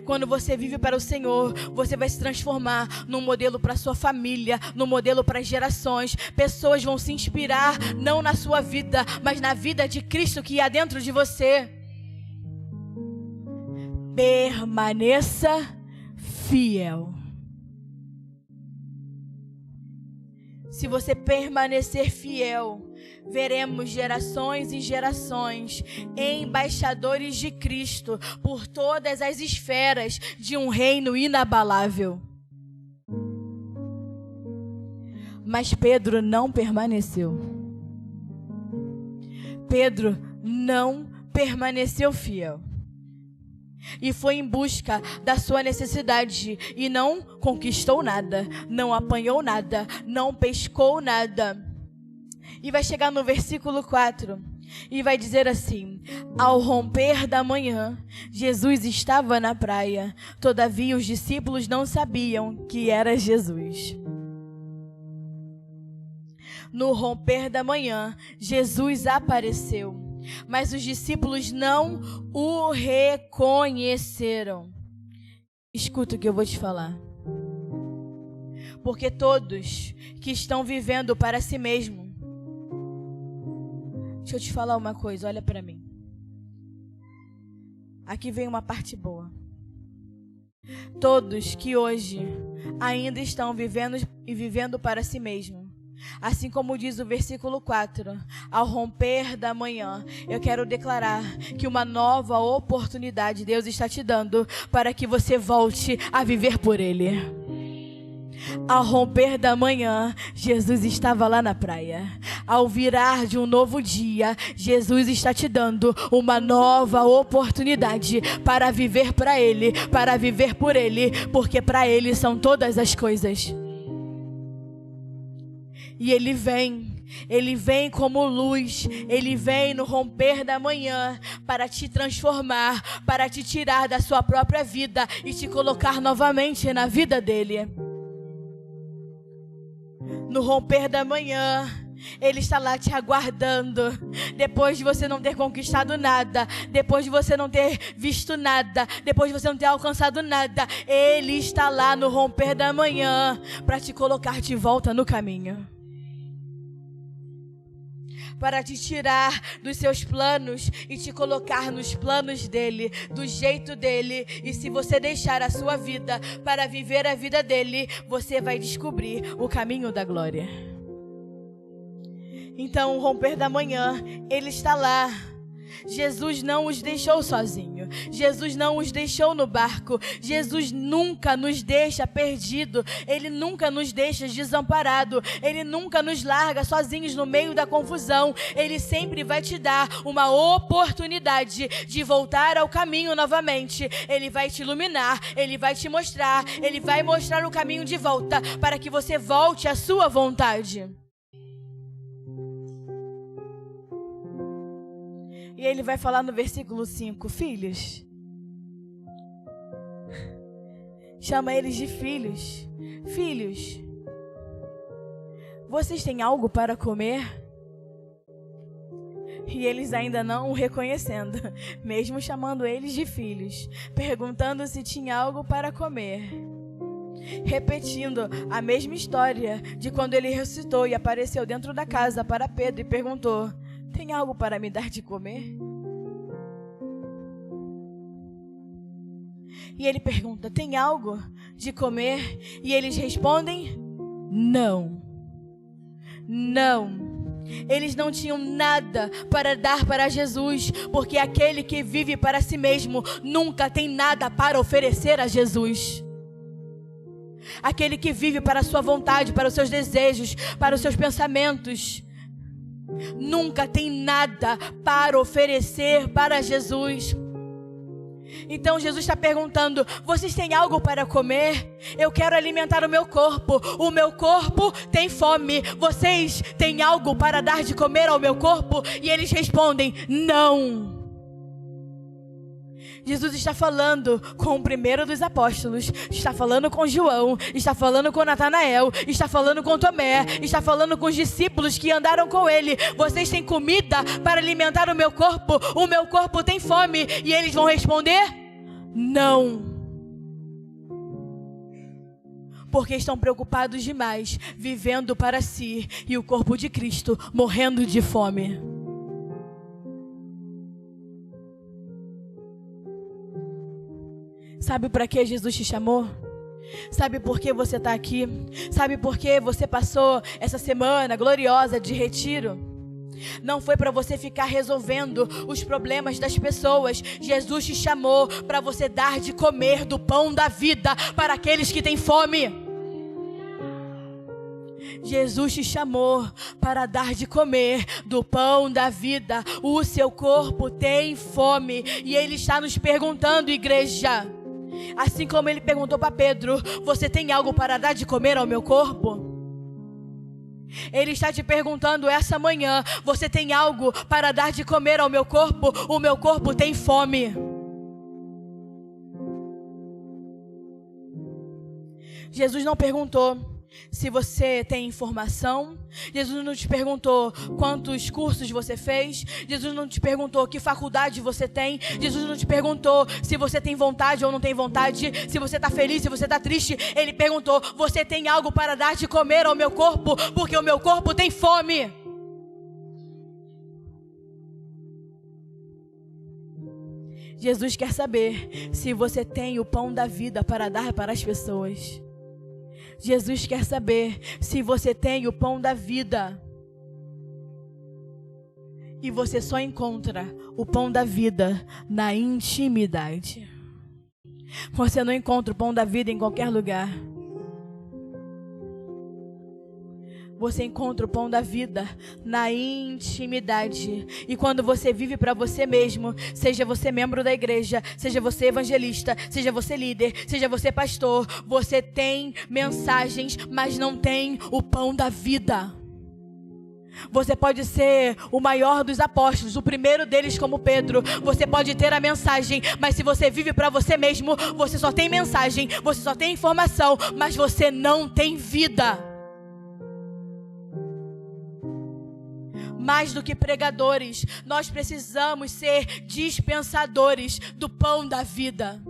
Speaker 1: Quando você vive para o Senhor, você vai se transformar num modelo para sua família, num modelo para as gerações. Pessoas vão se inspirar, não na sua vida, mas na vida de Cristo que há dentro de você. Permaneça fiel. Se você permanecer fiel, veremos gerações e gerações embaixadores de Cristo por todas as esferas de um reino inabalável. Mas Pedro não permaneceu. Pedro não permaneceu fiel. E foi em busca da sua necessidade e não conquistou nada, não apanhou nada, não pescou nada. E vai chegar no versículo 4 e vai dizer assim: ao romper da manhã, Jesus estava na praia, todavia os discípulos não sabiam que era Jesus. No romper da manhã, Jesus apareceu. Mas os discípulos não o reconheceram. Escuta o que eu vou te falar. Porque todos que estão vivendo para si mesmo. Deixa eu te falar uma coisa, olha para mim. Aqui vem uma parte boa. Todos que hoje ainda estão vivendo para si mesmo. Assim como diz o versículo 4, ao romper da manhã, eu quero declarar que uma nova oportunidade Deus está te dando para que você volte a viver por Ele. Ao romper da manhã, Jesus estava lá na praia. Ao virar de um novo dia, Jesus está te dando uma nova oportunidade para viver para Ele, para viver por Ele, porque para Ele são todas as coisas. E Ele vem como luz, Ele vem no romper da manhã para te transformar, para te tirar da sua própria vida e te colocar novamente na vida dEle. No romper da manhã, Ele está lá te aguardando. Depois de você não ter conquistado nada, depois de você não ter visto nada, depois de você não ter alcançado nada, Ele está lá no romper da manhã para te colocar de volta no caminho. Para te tirar dos seus planos e te colocar nos planos dEle, do jeito dEle. E se você deixar a sua vida para viver a vida dEle, você vai descobrir o caminho da glória. Então, o romper da manhã, Ele está lá Jesus não os deixou sozinho. Jesus não os deixou no barco. Jesus nunca nos deixa perdido. Ele nunca nos deixa desamparado. Ele nunca nos larga sozinhos no meio da confusão. Ele sempre vai te dar uma oportunidade de voltar ao caminho novamente. Ele vai te iluminar, Ele vai te mostrar, Ele vai mostrar o caminho de volta para que você volte à sua vontade. E Ele vai falar no versículo 5, filhos. Chama eles de filhos. Filhos, vocês têm algo para comer? E eles ainda não o reconhecendo, mesmo chamando eles de filhos, perguntando se tinha algo para comer. Repetindo a mesma história de quando ele ressuscitou e apareceu dentro da casa para Pedro e perguntou: tem algo para me dar de comer? E ele pergunta: tem algo de comer? E eles respondem: não. Não. Eles não tinham nada para dar para Jesus, porque aquele que vive para si mesmo nunca tem nada para oferecer a Jesus. Aquele que vive para a sua vontade, para os seus desejos, para os seus pensamentos, nunca tem nada para oferecer para Jesus. Então Jesus está perguntando: vocês têm algo para comer? Eu quero alimentar o meu corpo tem fome. Vocês têm algo para dar de comer ao meu corpo? E eles respondem: não. Jesus está falando com o primeiro dos apóstolos, está falando com João, está falando com Natanael, está falando com Tomé, está falando com os discípulos que andaram com ele. Vocês têm comida para alimentar o meu corpo tem fome. E eles vão responder: não. Porque estão preocupados demais, vivendo para si, e o corpo de Cristo morrendo de fome. Sabe para que Jesus te chamou? Sabe por que você está aqui? Sabe por que você passou essa semana gloriosa de retiro? Não foi para você ficar resolvendo os problemas das pessoas. Jesus te chamou para você dar de comer do pão da vida para aqueles que têm fome. Jesus te chamou para dar de comer do pão da vida. O seu corpo tem fome. E Ele está nos perguntando, igreja, assim como Ele perguntou para Pedro: você tem algo para dar de comer ao meu corpo? Ele está te perguntando essa manhã: você tem algo para dar de comer ao meu corpo? O meu corpo tem fome. Jesus não perguntou se você tem informação. Jesus não te perguntou quantos cursos você fez. Jesus não te perguntou que faculdade você tem. Jesus não te perguntou se você tem vontade ou não tem vontade, se você está feliz, se você está triste. Ele perguntou: você tem algo para dar de comer ao meu corpo? Porque o meu corpo tem fome. Jesus quer saber se você tem o pão da vida para dar para as pessoas. Jesus quer saber se você tem o pão da vida. E você só encontra o pão da vida na intimidade. Você não encontra o pão da vida em qualquer lugar. Você encontra o pão da vida na intimidade. E quando você vive para você mesmo, seja você membro da igreja, seja você evangelista, seja você líder, seja você pastor, você tem mensagens, mas não tem o pão da vida. Você pode ser o maior dos apóstolos, o primeiro deles como Pedro. Você pode ter a mensagem, mas se você vive para você mesmo, você só tem mensagem, você só tem informação, mas você não tem vida. Mais do que pregadores, nós precisamos ser dispensadores do pão da vida.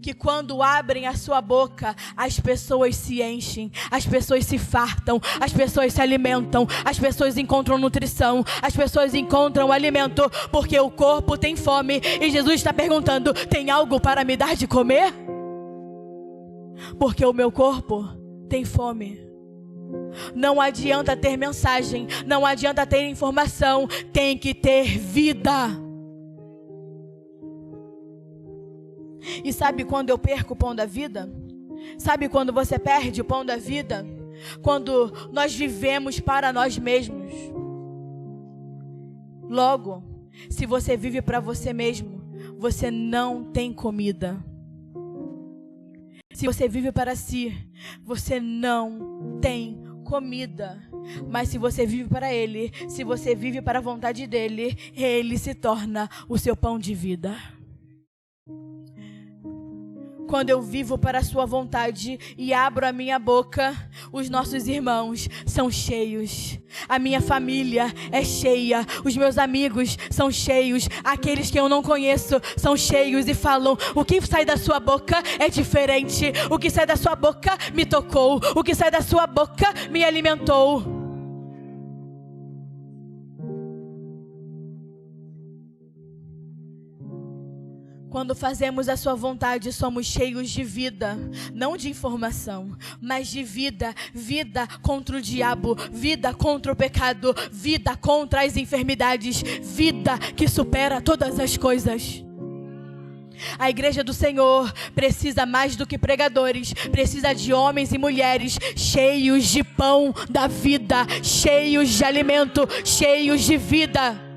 Speaker 1: Que quando abrem a sua boca, as pessoas se enchem, as pessoas se fartam, as pessoas se alimentam, as pessoas encontram nutrição, as pessoas encontram alimento, porque o corpo tem fome. E Jesus está perguntando: tem algo para me dar de comer? Porque o meu corpo tem fome. Não adianta ter mensagem, não adianta ter informação, tem que ter vida. E sabe quando eu perco o pão da vida? Sabe quando você perde o pão da vida? Quando nós vivemos para nós mesmos. Logo, se você vive para você mesmo, você não tem comida. Se você vive para si, você não tem comida. Mas se você vive para Ele, se você vive para a vontade dEle, Ele se torna o seu pão de vida. Quando eu vivo para a sua vontade e abro a minha boca, os nossos irmãos são cheios. A minha família é cheia. Os meus amigos são cheios. Aqueles que eu não conheço são cheios e falam: o que sai da sua boca é diferente. O que sai da sua boca me tocou. O que sai da sua boca me alimentou. Quando fazemos a sua vontade, somos cheios de vida, não de informação, mas de vida. Vida contra o diabo, vida contra o pecado, vida contra as enfermidades, vida que supera todas as coisas. A igreja do Senhor precisa mais do que pregadores, precisa de homens e mulheres cheios de pão da vida, cheios de alimento, cheios de vida.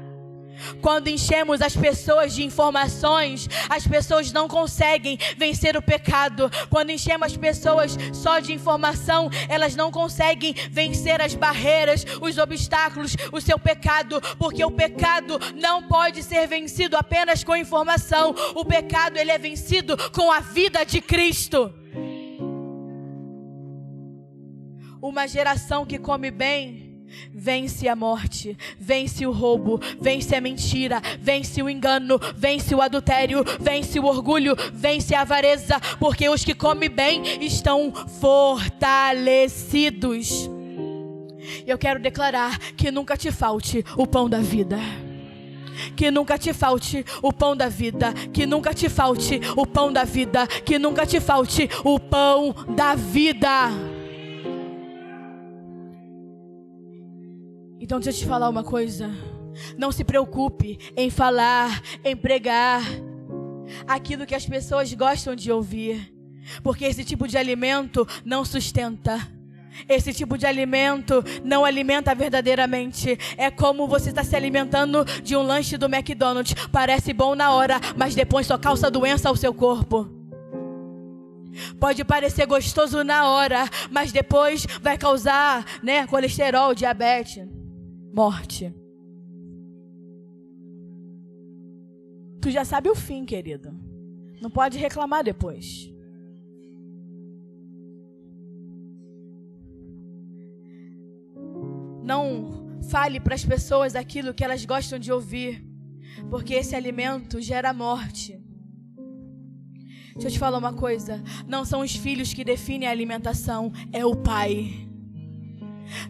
Speaker 1: Quando enchemos as pessoas de informações, as pessoas não conseguem vencer o pecado. Quando enchemos as pessoas só de informação, elas não conseguem vencer as barreiras, os obstáculos, o seu pecado, porque o pecado não pode ser vencido apenas com informação. O pecado, ele é vencido com a vida de Cristo. Uma geração que come bem vence a morte, vence o roubo, vence a mentira, vence o engano, vence o adultério, vence o orgulho, vence a avareza, porque os que comem bem estão fortalecidos. Eu quero declarar que nunca te falte o pão da vida. Que nunca te falte o pão da vida. Que nunca te falte o pão da vida. Que nunca te falte o pão da vida. Então deixa eu te falar uma coisa. Não se preocupe em falar, em pregar aquilo que as pessoas gostam de ouvir, porque esse tipo de alimento não sustenta. Esse tipo de alimento não alimenta verdadeiramente. É como você está se alimentando de um lanche do McDonald's. Parece bom na hora, mas depois só causa doença ao seu corpo. Pode parecer gostoso na hora, mas depois vai causar, colesterol, diabetes, morte. Tu já sabe o fim, querido. Não pode reclamar depois. Não fale para as pessoas aquilo que elas gostam de ouvir, porque esse alimento gera morte. Deixa eu te falar uma coisa. Não são os filhos que definem a alimentação, é o pai.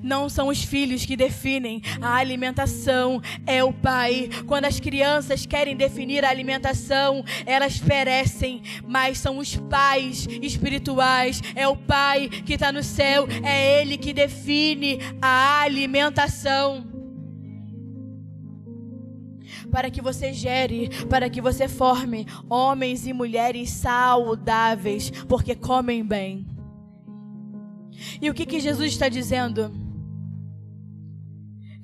Speaker 1: Não são os filhos que definem a alimentação, é o pai. Quando as crianças querem definir a alimentação, elas perecem, mas são os pais espirituais, é o pai que está no céu, é ele que define a alimentação. Para que você gere, para que você forme homens e mulheres saudáveis, porque comem bem. E o que Jesus está dizendo?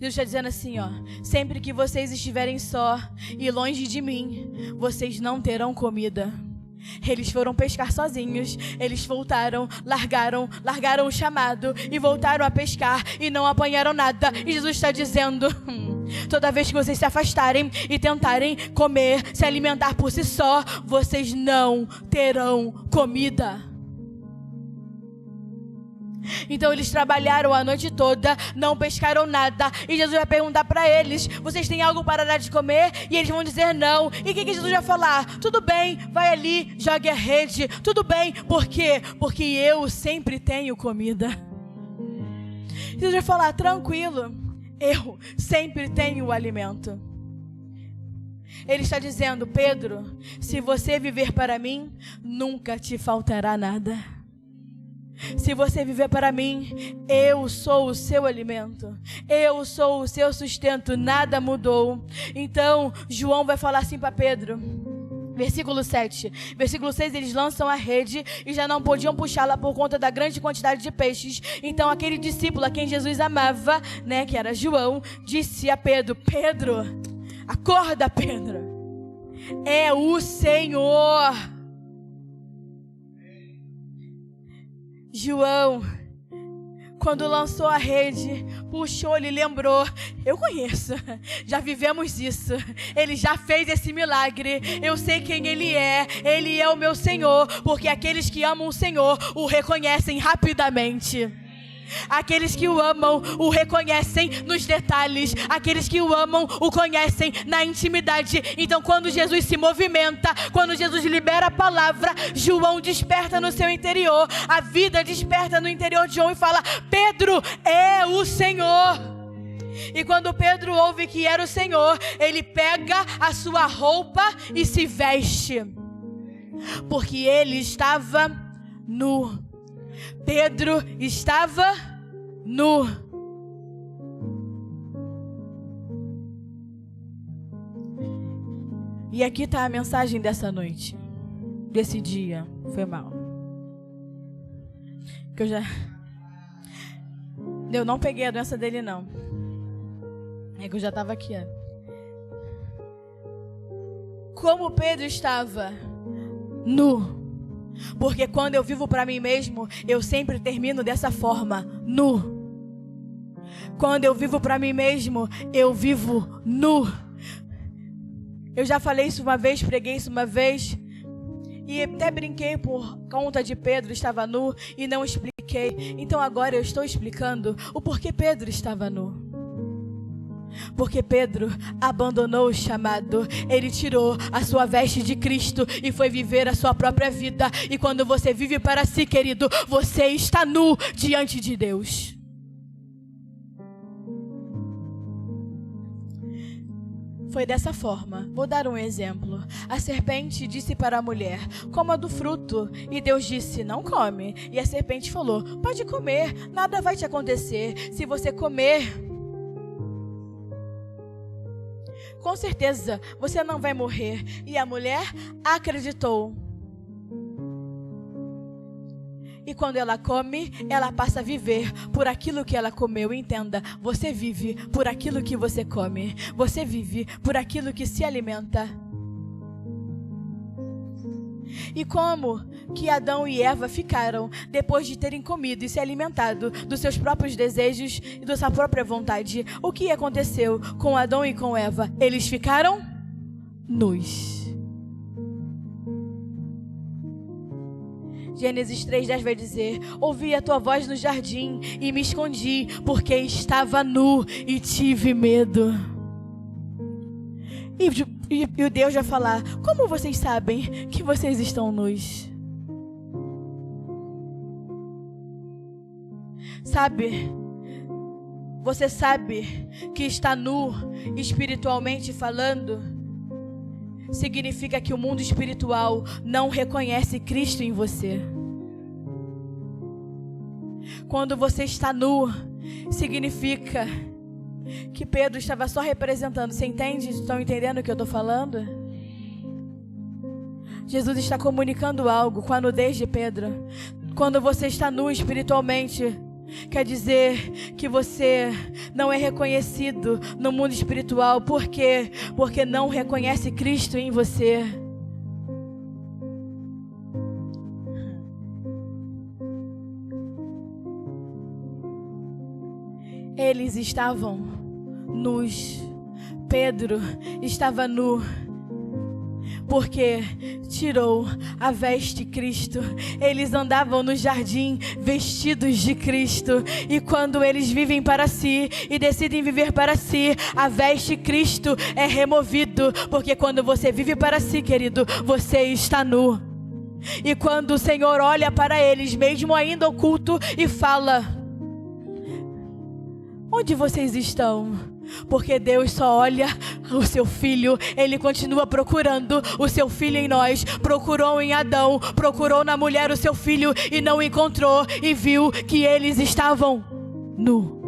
Speaker 1: Jesus está dizendo assim, sempre que vocês estiverem só e longe de mim, vocês não terão comida. Eles foram pescar sozinhos, eles voltaram, largaram o chamado e voltaram a pescar e não apanharam nada. E Jesus está dizendo, toda vez que vocês se afastarem e tentarem comer, se alimentar por si só, vocês não terão comida. Então eles trabalharam a noite toda, não pescaram nada. E Jesus vai perguntar para eles, vocês têm algo para dar de comer? E eles vão dizer não. E o que Jesus vai falar? Tudo bem, vai ali, jogue a rede. Tudo bem, por quê? Porque eu sempre tenho comida. Jesus vai falar, tranquilo, eu sempre tenho o alimento. Ele está dizendo, Pedro, se você viver para mim, nunca te faltará nada. Se você viver para mim, eu sou o seu alimento, eu sou o seu sustento, nada mudou. Então, João vai falar assim para Pedro, versículo 7. Versículo 6, eles lançam a rede e já não podiam puxá-la por conta da grande quantidade de peixes. Então, aquele discípulo a quem Jesus amava, né, que era João, disse a Pedro, Pedro, acorda, Pedro, é o Senhor. João, quando lançou a rede, puxou, ele lembrou, eu conheço, já vivemos isso, ele já fez esse milagre, eu sei quem ele é o meu Senhor, porque aqueles que amam o Senhor o reconhecem rapidamente. Aqueles que o amam o reconhecem nos detalhes. Aqueles que o amam o conhecem na intimidade. Então, quando Jesus se movimenta, quando Jesus libera a palavra, João desperta no seu interior. A vida desperta no interior de João e fala: Pedro, é o Senhor. E quando Pedro ouve que era o Senhor, ele pega a sua roupa e se veste, porque ele estava nu. Pedro estava nu. E aqui está a mensagem dessa noite, desse dia. Foi mal. Eu não peguei a doença dele, não. É que eu já estava aqui, ó. Como Pedro estava nu. Porque quando eu vivo para mim mesmo, eu sempre termino dessa forma, nu. Quando eu vivo para mim mesmo, eu vivo nu. Eu já falei isso uma vez, preguei isso uma vez, e até brinquei por conta de Pedro estava nu e não expliquei. Então agora eu estou explicando o porquê Pedro estava nu. Porque Pedro abandonou o chamado. Ele tirou a sua veste de Cristo e foi viver a sua própria vida. E quando você vive para si, querido, você está nu diante de Deus. Foi dessa forma. Vou dar um exemplo. A serpente disse para a mulher: coma do fruto. E Deus disse: não come. E a serpente falou: pode comer, nada vai te acontecer. Se você comer, com certeza você não vai morrer. E a mulher acreditou. E quando ela come, ela passa a viver por aquilo que ela comeu. Entenda, você vive por aquilo que você come. Você vive por aquilo que se alimenta. E como que Adão e Eva ficaram depois de terem comido e se alimentado dos seus próprios desejos e da sua própria vontade? O que aconteceu com Adão e com Eva? Eles ficaram nus. Gênesis 3:10 vai dizer: ouvi a tua voz no jardim e me escondi, porque estava nu e tive medo. E o Deus vai falar: como vocês sabem que vocês estão nus? Sabe, você sabe que está nu espiritualmente falando? Significa que o mundo espiritual não reconhece Cristo em você. Quando você está nu, significa que Pedro estava só representando. Você entende? Estão entendendo o que eu estou falando? Jesus está comunicando algo com a nudez de Pedro. Quando você está nu espiritualmente, quer dizer que você não é reconhecido no mundo espiritual. Por quê? Porque não reconhece Cristo em você. Eles estavam nus. Pedro estava nu, porque tirou a veste de Cristo. Eles andavam no jardim vestidos de Cristo. E quando eles vivem para si e decidem viver para si, a veste de Cristo é removido. Porque quando você vive para si, querido, você está nu. E quando o Senhor olha para eles, mesmo ainda oculto, e fala: onde vocês estão? Porque Deus só olha o seu filho. Ele continua procurando o seu filho em nós. Procurou em Adão, procurou na mulher o seu filho e não encontrou, e viu que eles estavam nus.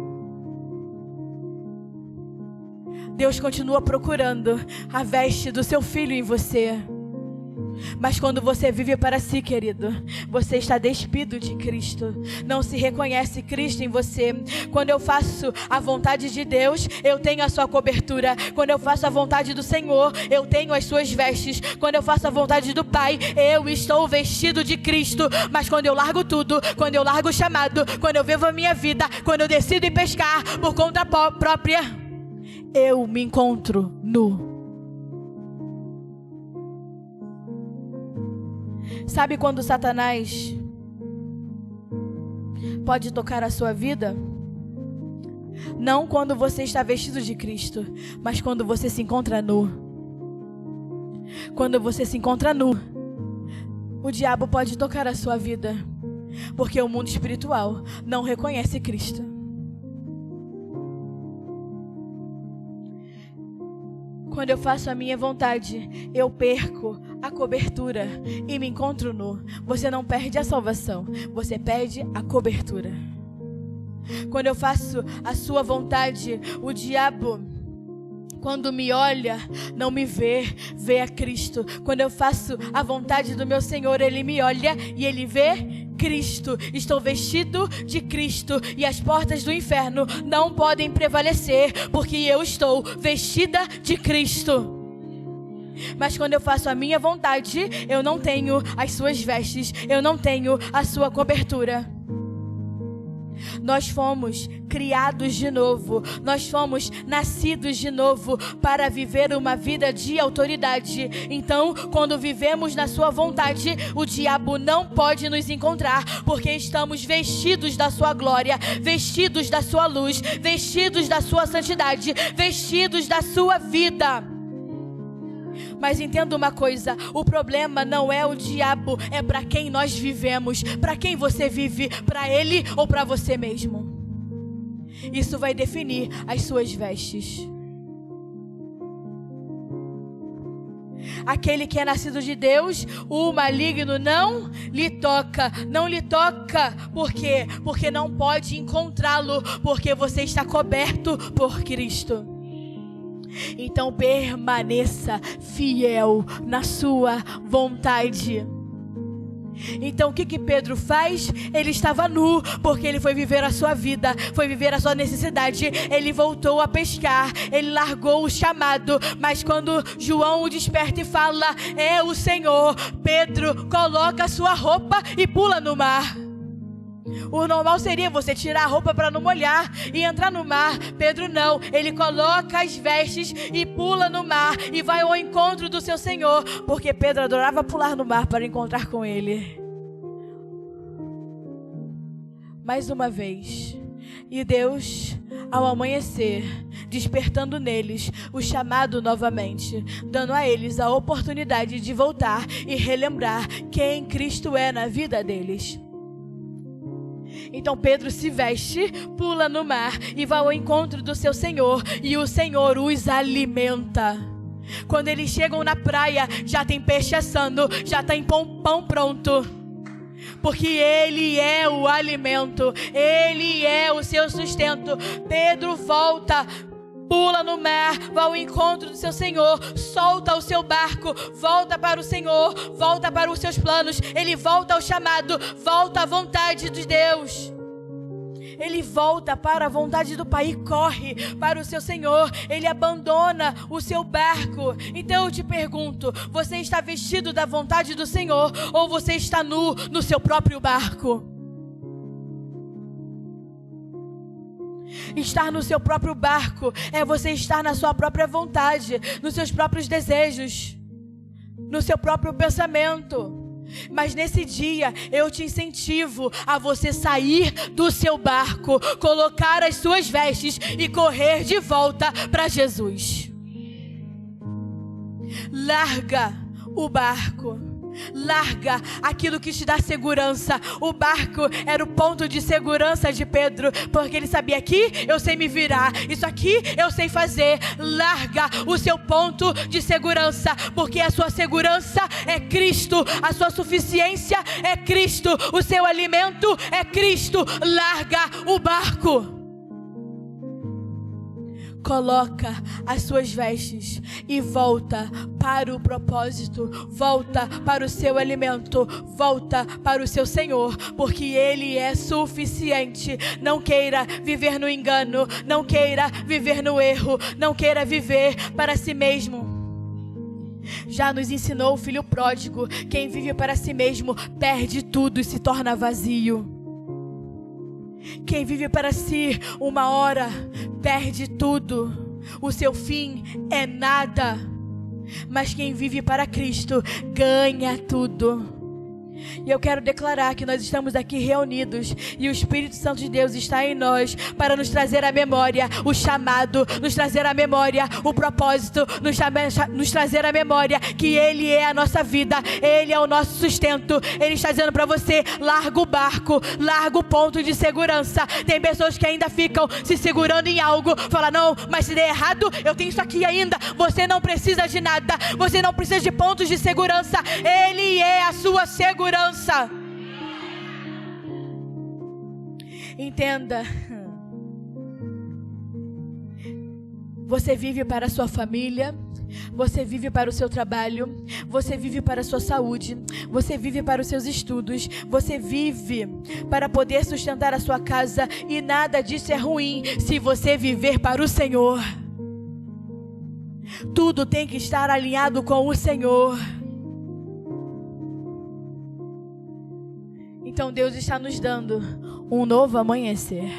Speaker 1: Deus continua procurando a veste do seu filho em você. Mas quando você vive para si, querido, você está despido de Cristo. Não se reconhece Cristo em você. Quando eu faço a vontade de Deus, eu tenho a sua cobertura. Quando eu faço a vontade do Senhor, eu tenho as suas vestes. Quando eu faço a vontade do Pai, eu estou vestido de Cristo. Mas quando eu largo tudo, quando eu largo o chamado, quando eu vivo a minha vida, quando eu decido ir pescar por conta própria, eu me encontro nu. Sabe quando Satanás pode tocar a sua vida? Não quando você está vestido de Cristo, mas quando você se encontra nu. Quando você se encontra nu, o diabo pode tocar a sua vida, porque o mundo espiritual não reconhece Cristo. Quando eu faço a minha vontade, eu perco a cobertura e me encontro nu. Você não perde a salvação, você perde a cobertura. Quando eu faço a sua vontade, o diabo, quando me olha, não me vê, vê a Cristo. Quando eu faço a vontade do meu Senhor, Ele me olha e Ele vê Cristo. Estou vestido de Cristo e as portas do inferno não podem prevalecer, porque eu estou vestida de Cristo. Mas quando eu faço a minha vontade, eu não tenho as suas vestes, eu não tenho a sua cobertura. Nós fomos criados de novo, nós fomos nascidos de novo para viver uma vida de autoridade. Então, quando vivemos na sua vontade, o diabo não pode nos encontrar, porque estamos vestidos da sua glória, vestidos da sua luz, vestidos da sua santidade, vestidos da sua vida. Mas entenda uma coisa, o problema não é o diabo, é para quem nós vivemos. Para quem você vive, para ele ou para você mesmo. Isso vai definir as suas vestes. Aquele que é nascido de Deus, o maligno não lhe toca. Não lhe toca, por quê? Porque não pode encontrá-lo, porque você está coberto por Cristo. Então permaneça fiel na sua vontade. Então o que Pedro faz? Ele estava nu, porque ele foi viver a sua vida, foi viver a sua necessidade. Ele voltou a pescar, ele largou o chamado. Mas quando João o desperta e fala, é o Senhor, Pedro coloca a sua roupa e pula no mar. O normal seria você tirar a roupa para não molhar e entrar no mar. Pedro não, ele coloca as vestes e pula no mar e vai ao encontro do seu Senhor, porque Pedro adorava pular no mar para encontrar com ele. Mais uma vez, e Deus, ao amanhecer, despertando neles o chamado novamente, dando a eles a oportunidade de voltar e relembrar quem Cristo é na vida deles. Então Pedro se veste, pula no mar e vai ao encontro do seu Senhor, e o Senhor os alimenta. Quando eles chegam na praia, já tem peixe assando, já tem pão pronto, porque Ele é o alimento, Ele é o seu sustento. Pedro volta, pula no mar, vai ao encontro do seu Senhor, solta o seu barco, volta para o Senhor, volta para os seus planos, ele volta ao chamado, volta à vontade de Deus. Ele volta para a vontade do Pai e corre para o seu Senhor. Ele abandona o seu barco. Então eu te pergunto, você está vestido da vontade do Senhor ou você está nu no seu próprio barco? Estar no seu próprio barco é você estar na sua própria vontade, nos seus próprios desejos, no seu próprio pensamento. Mas nesse dia eu te incentivo a você sair do seu barco, colocar as suas vestes e correr de volta para Jesus. Larga o barco Larga aquilo que te dá segurança. O barco era o ponto de segurança de Pedro, porque ele sabia: aqui eu sei me virar, isso aqui eu sei fazer. Larga o seu ponto de segurança, porque a sua segurança é Cristo, a sua suficiência é Cristo, o seu alimento é Cristo. Larga o barco. Coloca as suas vestes e volta para o propósito, volta para o seu alimento, volta para o seu Senhor, porque Ele é suficiente. Não queira viver no engano, não queira viver no erro, não queira viver para si mesmo. Já nos ensinou o filho pródigo: quem vive para si mesmo perde tudo e se torna vazio. Quem vive para si uma hora perde tudo, o seu fim é nada. Mas quem vive para Cristo ganha tudo. E eu quero declarar que nós estamos aqui reunidos e o Espírito Santo de Deus está em nós para nos trazer à memória o chamado, nos trazer à memória o propósito, nos trazer à memória que Ele é a nossa vida, Ele é o nosso sustento. Ele está dizendo para você: larga o barco, larga o ponto de segurança. Tem pessoas que ainda ficam se segurando em algo, fala: não, mas se der errado, eu tenho isso aqui ainda. Você não precisa de nada, você não precisa de pontos de segurança. Ele é a sua segurança. Entenda, você vive para a sua família, você vive para o seu trabalho, você vive para a sua saúde, você vive para os seus estudos, você vive para poder sustentar a sua casa, e nada disso é ruim se você viver para o Senhor. Tudo tem que estar alinhado com o Senhor. Então Deus está nos dando um novo amanhecer.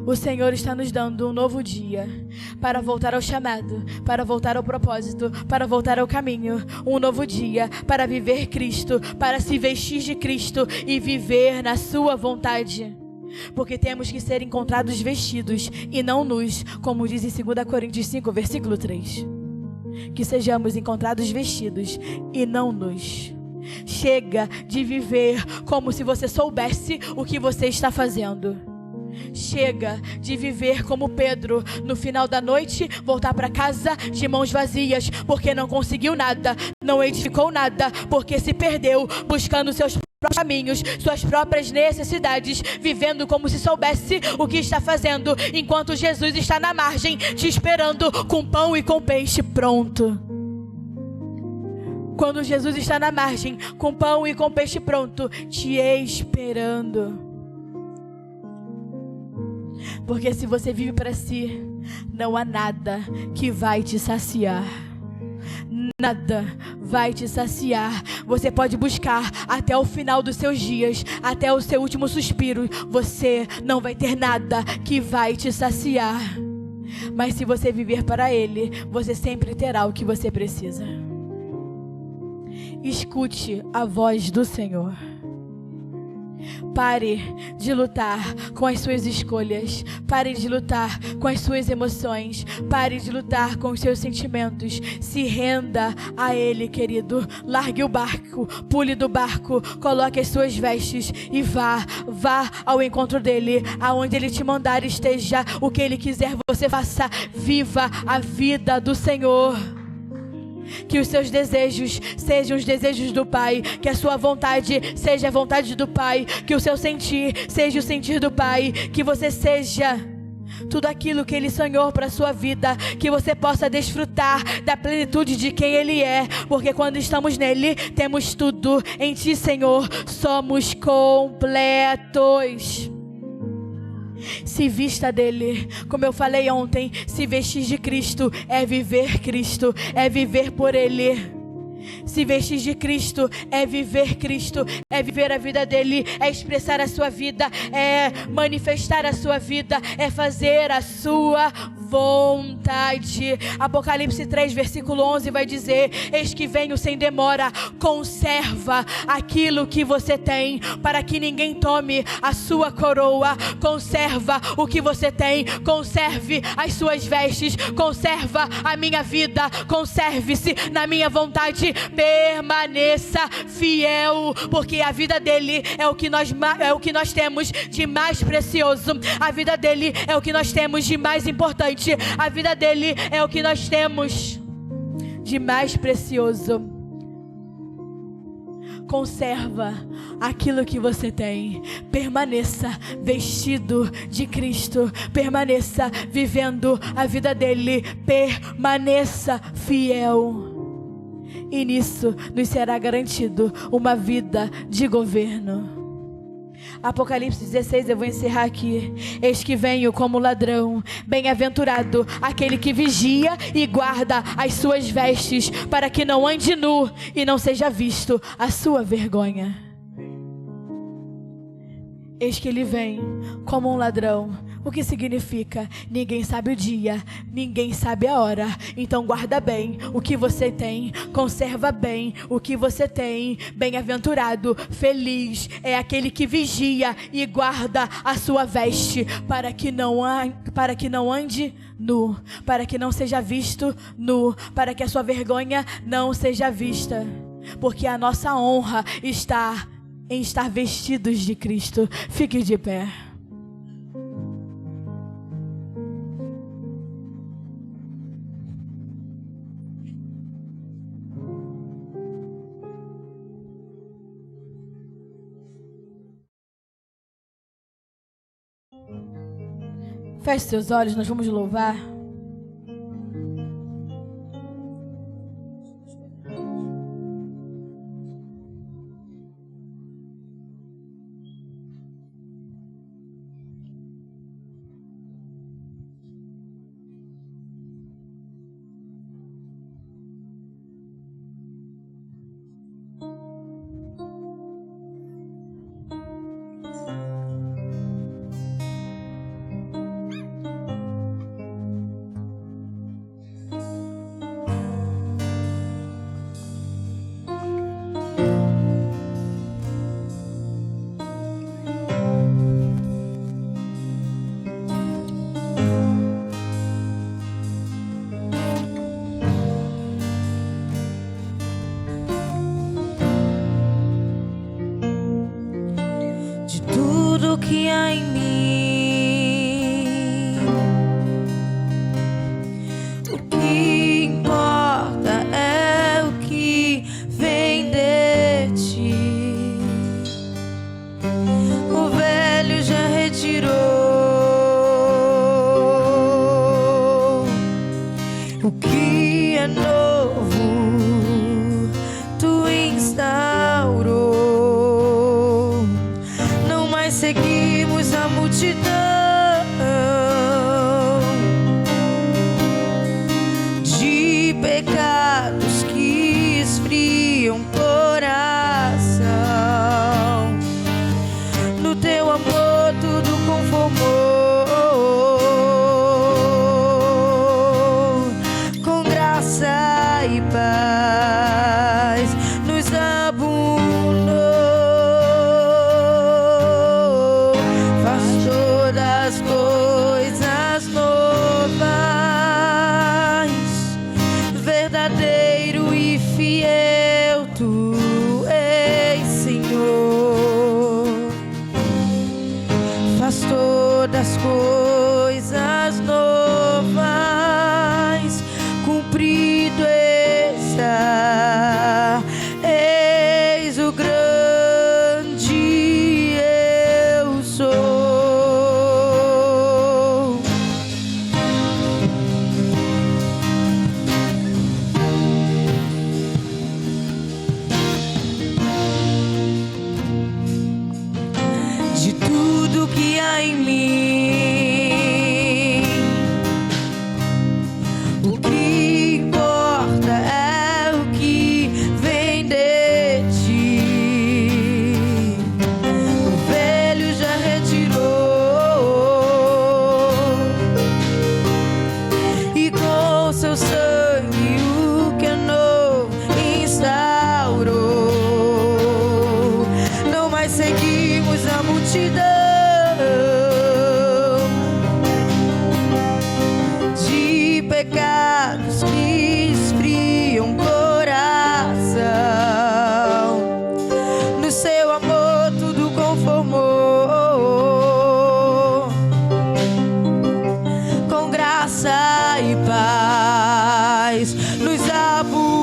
Speaker 1: O Senhor está nos dando um novo dia para voltar ao chamado, para voltar ao propósito, para voltar ao caminho. Um novo dia para viver Cristo, para se vestir de Cristo e viver na sua vontade. Porque temos que ser encontrados vestidos e não nus, como diz em 2 Coríntios 5, versículo 3. Que sejamos encontrados vestidos e não nus. Chega de viver como se você soubesse o que você está fazendo. Chega de viver como Pedro, no final da noite, voltar para casa de mãos vazias, porque não conseguiu nada, não edificou nada, porque se perdeu buscando seus próprios caminhos, suas próprias necessidades, vivendo como se soubesse o que está fazendo, enquanto Jesus está na margem, te esperando com pão e com peixe pronto. Quando Jesus está na margem, com pão e com peixe pronto, te esperando. Porque se você vive para si, não há nada que vai te saciar. Nada vai te saciar. Você pode buscar até o final dos seus dias, até o seu último suspiro. Você não vai ter nada que vai te saciar. Mas se você viver para Ele, você sempre terá o que você precisa. Escute a voz do Senhor. Pare de lutar com as suas escolhas. Pare de lutar com as suas emoções. Pare de lutar com os seus sentimentos. Se renda a Ele, querido. Largue o barco, pule do barco, coloque as suas vestes e vá ao encontro dEle. Aonde Ele te mandar esteja, o que Ele quiser você faça. Viva a vida do Senhor. Que os seus desejos sejam os desejos do Pai. Que a sua vontade seja a vontade do Pai. Que o seu sentir seja o sentir do Pai. Que você seja tudo aquilo que Ele sonhou para a sua vida. Que você possa desfrutar da plenitude de quem Ele é. Porque quando estamos nele, temos tudo. Em Ti, Senhor, somos completos. Se vista dele, como eu falei ontem, se vestir de Cristo é viver Cristo, é viver por Ele. Se vestir de Cristo é viver Cristo, é viver a vida dele, é expressar a sua vida, é manifestar a sua vida, é fazer a sua vontade. Apocalipse 3, versículo 11 vai dizer: eis que venho sem demora, conserva aquilo que você tem, para que ninguém tome a sua coroa. Conserva o que você tem, conserve as suas vestes, conserva a minha vida, conserve-se na minha vontade, permaneça fiel, porque a vida dele é o que nós temos de mais precioso, a vida dele é o que nós temos de mais importante, a vida dele é o que nós temos de mais precioso. Conserva aquilo que você tem, permaneça vestido de Cristo, permaneça vivendo a vida dele, permaneça fiel, e nisso nos será garantido uma vida de governo. Apocalipse 16, eu vou encerrar aqui. Eis que venho como ladrão, bem-aventurado aquele que vigia e guarda as suas vestes, para que não ande nu e não seja visto a sua vergonha. Eis que ele vem como um ladrão. O que significa? Ninguém sabe o dia, ninguém sabe a hora. Então guarda bem o que você tem, conserva bem o que você tem. Bem-aventurado, feliz é aquele que vigia e guarda a sua veste, para que não ande nu, para que não seja visto nu, para que a sua vergonha não seja vista, porque a nossa honra está em estar vestidos de Cristo. Fique de pé. Feche seus olhos, nós vamos louvar. Que há em mim, o que importa é o que vem de ti. O velho já retirou, o que é novo tu instaurou. Não mais seguimos a multidão de pecados que esfriam o coração. No teu amor tudo conformou, com graça e paz nos abundou. Coisas novas, verdadeiro e fiel tu és, Senhor. Faz todas as coisas novas, cumprido está. Eis o grande eu sou. De tudo que há em mim, multidão de pecados que esfriam o coração. No seu amor tudo conformou, com graça e paz nos abundou.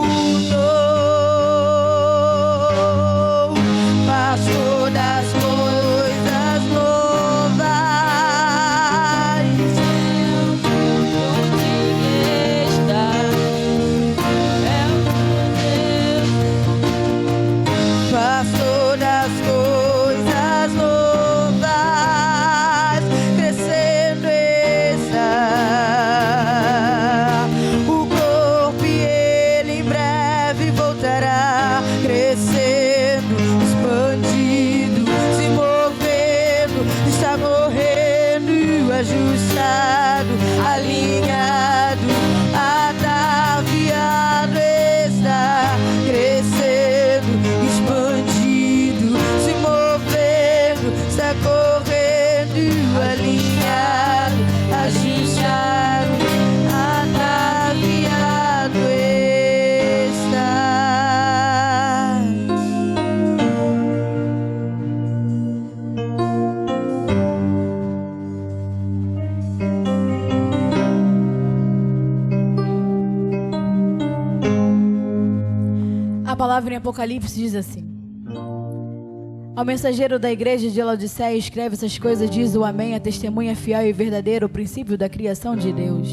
Speaker 1: Faz todas as coisas novas. Faz todas as coisas novas, crescendo está o corpo e ele em breve voltará, crescendo, expandido, se movendo, está morrendo, ajustado, alinhado, ataviado está, crescendo, expandido, se movendo, está correndo, alinhado, ajustado, ataviado está. A palavra em Apocalipse diz assim: ao mensageiro da igreja de Laodiceia escreve essas coisas, diz o Amém, a testemunha fiel e verdadeira, o princípio da criação de Deus.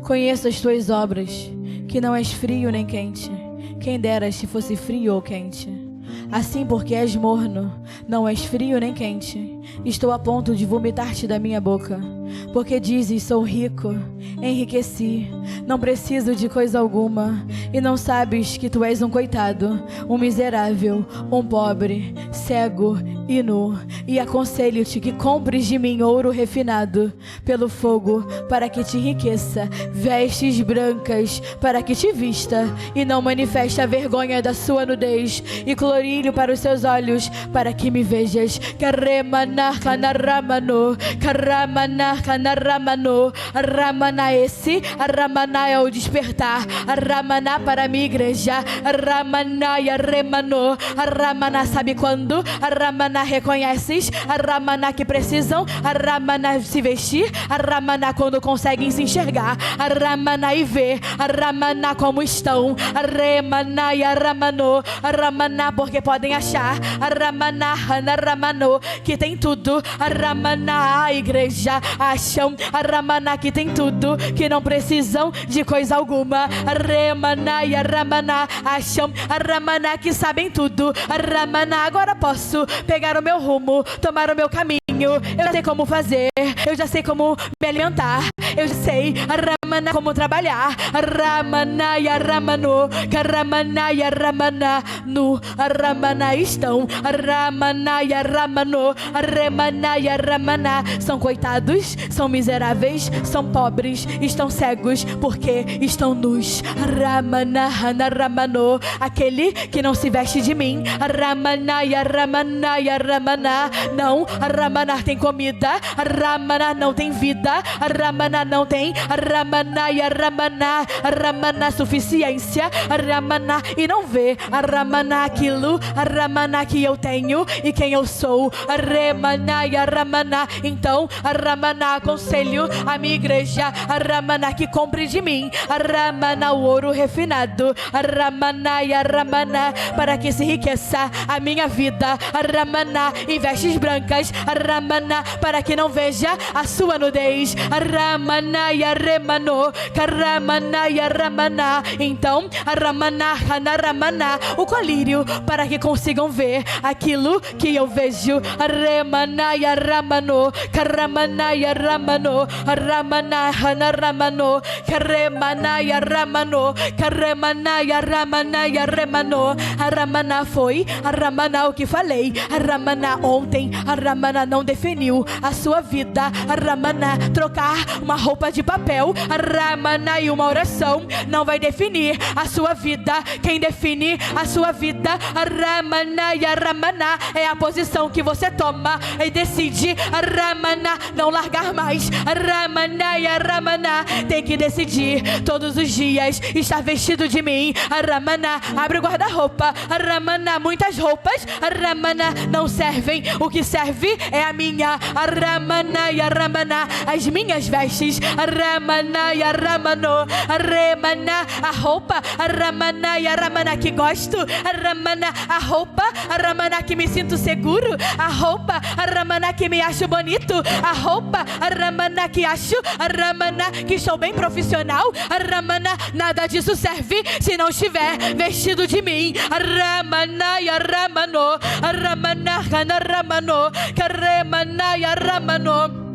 Speaker 1: Conheço as tuas obras, que não és frio nem quente. Quem dera se fosse frio ou quente. Assim, porque és morno, não és frio nem quente, estou a ponto de vomitar-te da minha boca. Porque dizes, sou rico, enriqueci, não preciso de coisa alguma, e não sabes que tu és um coitado, um miserável, um pobre, cego e nu. E aconselho-te que compres de mim ouro refinado pelo fogo, para que te enriqueça, vestes brancas, para que te vista, e não manifeste a vergonha da sua nudez, e clorilho para os seus olhos, para que me vejas. Karemanar kanaramano, karamanar kanaramano, Ramana esse, Ramana é o despertar, Ramana para a minha igreja, Ramana e Remano, Ramana sabe quando, Ramana reconheces, Ramana que precisam, Ramana se vestir, Ramana quando conseguem se enxergar, Ramana e ver, Ramana como estão, Remana e Ramano, Ramana porque podem achar, Ramana, Ramano que tem tudo, Ramana a igreja acham, Ramana que tem tudo, que não precisam de coisa alguma, Remana e Ramana acham, Ramana que sabem tudo, Ramana agora posso pegar o meu rumo, tomar o meu caminho, eu já sei como fazer, eu já sei como me alimentar, eu já sei, Ramana como trabalhar, Ramana e Ramano, Ramana e Ramana no Ramana estão, Ramana e Ramano, Remana e Ramana são coitados, são miseráveis, são pobres, estão cegos porque estão nus. Ramana, Ramano, aquele que não se veste de mim, Ramana e Ramana e Ramana, não, Ramana tem comida, Ramana não tem vida, Ramana não tem, Ramana e Ramana, Ramana suficiência, Ramana e não vê, Ramana aquilo, Ramana que eu tenho e quem eu sou, Ramana e Ramana, então Ramana aconselho a minha igreja, Ramana que compre de mim, Ramana o ouro refinado, Ramana e Ramana para que se enriqueça a minha vida, Ramana em vestes brancas, Ramana para que não veja a sua nudez, Ramana e Remano, Ramana e Ramana, então Ramana, Ramana o colírio para que consigam ver aquilo que eu vejo, Remana e Ramano, Ramana e Ramano, Ramana, Ramano, Remana e Ramano, Remana e Ramana e Remano, Ramana foi, Ramana o que falei, Ramana ontem, Ramana não não definiu a sua vida. Ramana, trocar uma roupa de papel, Ramana, e uma oração não vai definir a sua vida. Quem define a sua vida, Ramana e Ramana, é a posição que você toma e decide, Ramana, não largar mais. Ramana e Ramana, tem que decidir todos os dias estar vestido de mim. Ramana, abre o guarda-roupa. Ramana, muitas roupas, Ramana, não servem. O que serve é a minha, Ramana e Ramana, as minhas vestes, Ramana e Ramano, Ramana, a roupa, Ramana e Ramana que gosto, Ramana, a roupa, Ramana que me sinto seguro, a roupa, Ramana que me acho bonito, a roupa, Ramana que acho, Ramana que estou bem profissional, Ramana, nada disso serve se não estiver vestido de mim. Ramana e Ramano, Ramana, Ramano, Ramana e Ramano.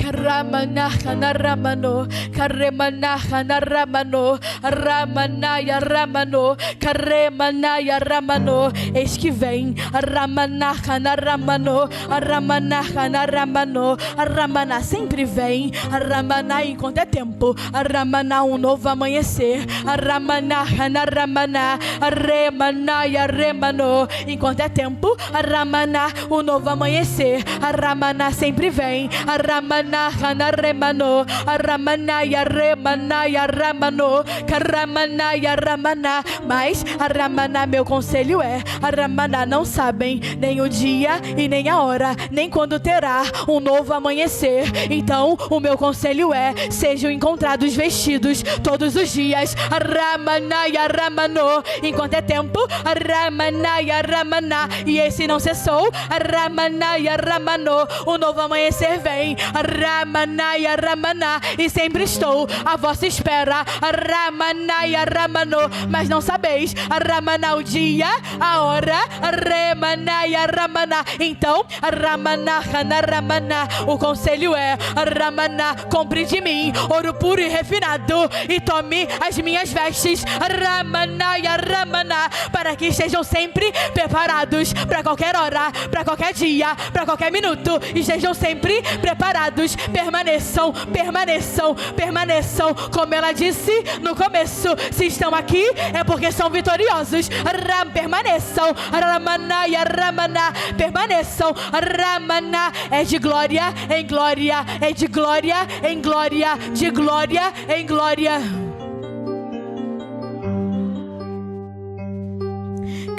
Speaker 1: Karamana Hanaramano, Karemana Hanaramano, Ramanaya Ramano, Karemanaya Ramano, eis que vem, Ramana Hanaramano, Ramana Hanaramano, Ramana sempre vem, Ramana enquanto é tempo, Ramana um novo amanhecer, Ramana Hanaramana, Remanaya Remano, enquanto é tempo, Ramana um novo amanhecer, Ramana sempre vem, Ramana Hanaremano, Ramanaya Remanaya Ramano, Karamanaya Ramana. Mas Ramana, meu conselho é, Ramana, não sabem nem o dia e nem a hora, nem quando terá um novo amanhecer. Então o meu conselho é, sejam encontrados vestidos todos os dias, Ramanaya Ramano, enquanto é tempo, Ramanaya Ramana. E esse não cessou, Ramanaya Ramano, o novo amanhecer vem, Ramanaya Ramana, e sempre estou à vossa espera, Ramanaya Ramano, mas não sabeis, Ramana, o dia, a hora, Ramanaya Ramana. Então, Ramana, Ramana, o conselho é, Ramana, compre de mim ouro puro e refinado, e tome as minhas vestes, Ramanaya Ramana, para que estejam sempre preparados para qualquer hora, para qualquer dia, para qualquer minuto, estejam sempre preparados. Permaneçam, permaneçam, permaneçam. Como ela disse no começo, se estão aqui é porque são vitoriosos. Permaneçam, Ramana e Ramana, permaneçam. Ramana é de glória em glória, é de glória em glória, de glória em glória.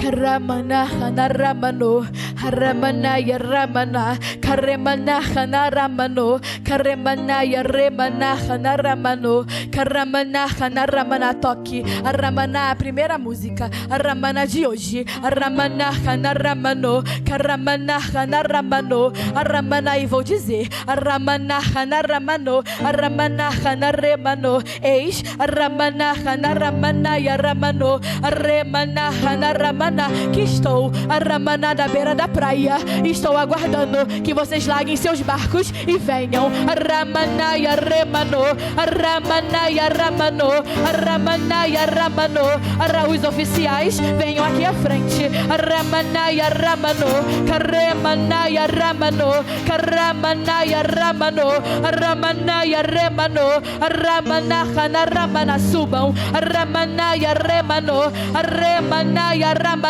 Speaker 1: Karamana Hanaramano, Haramana Yaramana, Karemana Hanaramano, Karemana Yaremana Hanaramano, Karamana Hanaramana. Toque a Ramana, a primeira música, a Ramana de hoje, a Ramana Hanaramano, Karamana Hanaramano, a Ramana, e vou dizer, a Ramana Hanaramano, a Ramana Hanaremano, eis a Ramana Hanaramana Yaramano, a Remana Hanaramana, que estou, a Ramana, da beira da praia, estou aguardando que vocês larguem seus barcos e venham, a Ramana e a Remano, a Ramana e a Ramano, a Ramana e a Ramano, os oficiais venham aqui à frente, a Ramana e a Ramano, Karemana e a Ramano, Karamana e a Ramano, a Ramana e a Remano, a Ramana Hana Ramana, subam, a Ramana e a Remano, a Remana e a Ramano,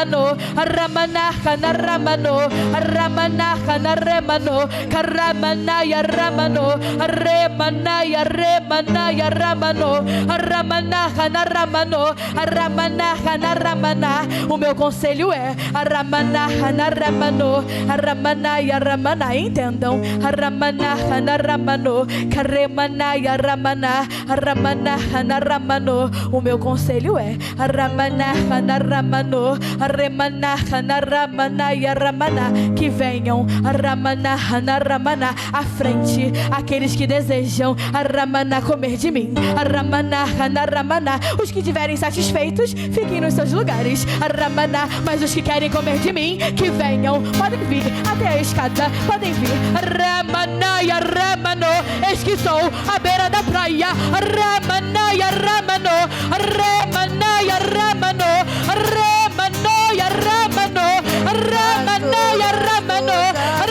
Speaker 1: Ramana Hana Ramano, Ramana Hana Remano, Karamana e a Ramano, Remana e a Remana e a Ramano, Ramana Hana Ramano, Ramana Hana Ramana. O meu conselho é Ramana Hana Ramano, Ramana e a Ramana, entendam, Ramana Hana Ramano, Karemana e a Ramana, Ramana Hana Ramano. O meu conselho é Ramana Hana Ramano, Remana Hana Ramana e a Ramana, que venham a Ramana Hana Ramana à frente, aqueles que desejam a Ramana comer de mim, a Ramana Hana Ramana. Os que estiverem satisfeitos, fiquem nos seus lugares, a Ramana, mas os que querem comer de mim, que venham, podem vir até a escada, podem vir, a Ramana e a Ramano, eis que estou à beira da praia, a Ramana e a Ramano, a Ramana e a Ramano, a Ramano e a Ramano, a Ramana e a Ramano, a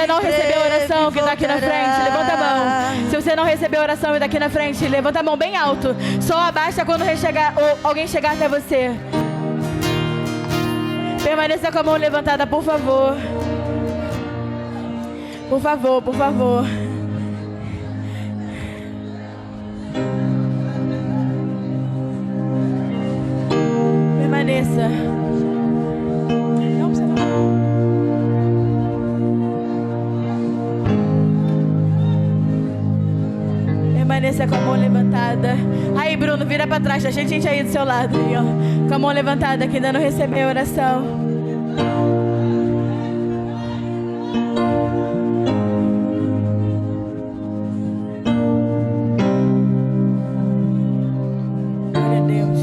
Speaker 1: não recebeu a oração que está aqui na frente, levanta a mão. Se você não recebeu a oração e está aqui na frente, levanta a mão bem alto. Só abaixa quando alguém chegar até você. Permaneça com a mão levantada, por favor. Por favor, por favor. Permaneça. Permaneça com a mão levantada. Aí, Bruno, vira pra trás. Tá cheio de gente aí do seu lado. Aí, ó. Com a mão levantada, que ainda não recebeu a oração. Glória a Deus.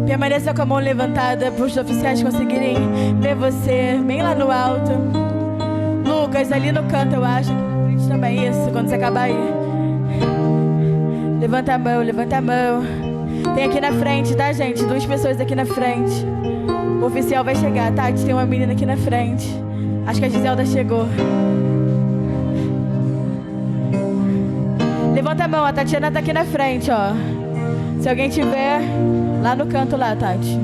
Speaker 1: Permaneça com a mão levantada para os oficiais conseguirem ver você bem lá no alto. Lucas, ali no canto, eu acho. Também isso, quando você acabar aí. Levanta a mão, levanta a mão. Tem aqui na frente, tá, gente? 2 pessoas aqui na frente. O oficial vai chegar, tá? Tem uma menina aqui na frente. Acho que a Giselda chegou. Levanta a mão, a Tatiana tá aqui na frente, ó. Se alguém tiver, lá no canto lá, Tati.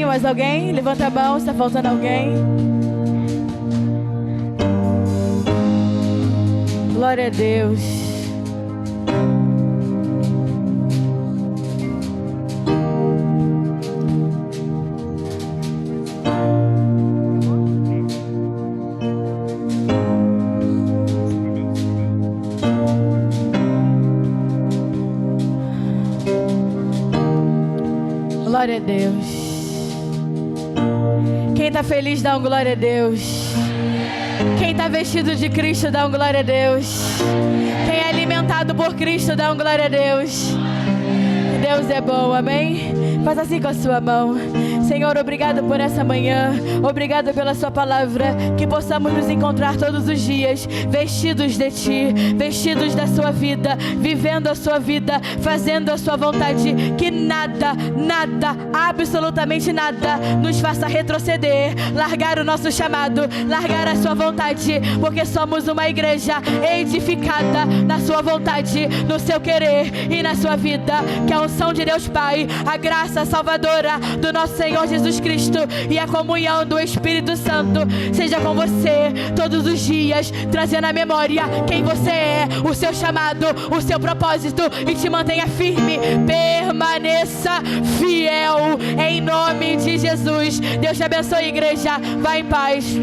Speaker 1: Mais alguém? Levanta a mão, está faltando alguém. Glória a Deus. Glória a Deus. Quem está feliz, dá um glória a Deus. Quem está vestido de Cristo, dá um glória a Deus. Quem é alimentado por Cristo, dá um glória a Deus. Deus é bom, amém? Faz assim com a sua mão. Senhor, obrigado por essa manhã. Obrigado pela sua palavra. Que possamos nos encontrar todos os dias vestidos de Ti, vestidos da sua vida, vivendo a sua vida, fazendo a sua vontade. Que nada, nada, absolutamente nada nos faça retroceder, largar o nosso chamado, largar a sua vontade, porque somos uma igreja edificada na sua vontade, no seu querer e na sua vida. Que a unção de Deus Pai, a graça salvadora do nosso Senhor Jesus Cristo e a comunhão do Espírito Santo seja com você todos os dias, trazendo à memória quem você é, o seu chamado, o seu propósito, e te mantenha firme. Permaneça fiel em nome de Jesus. Deus te abençoe, igreja. Vá em paz.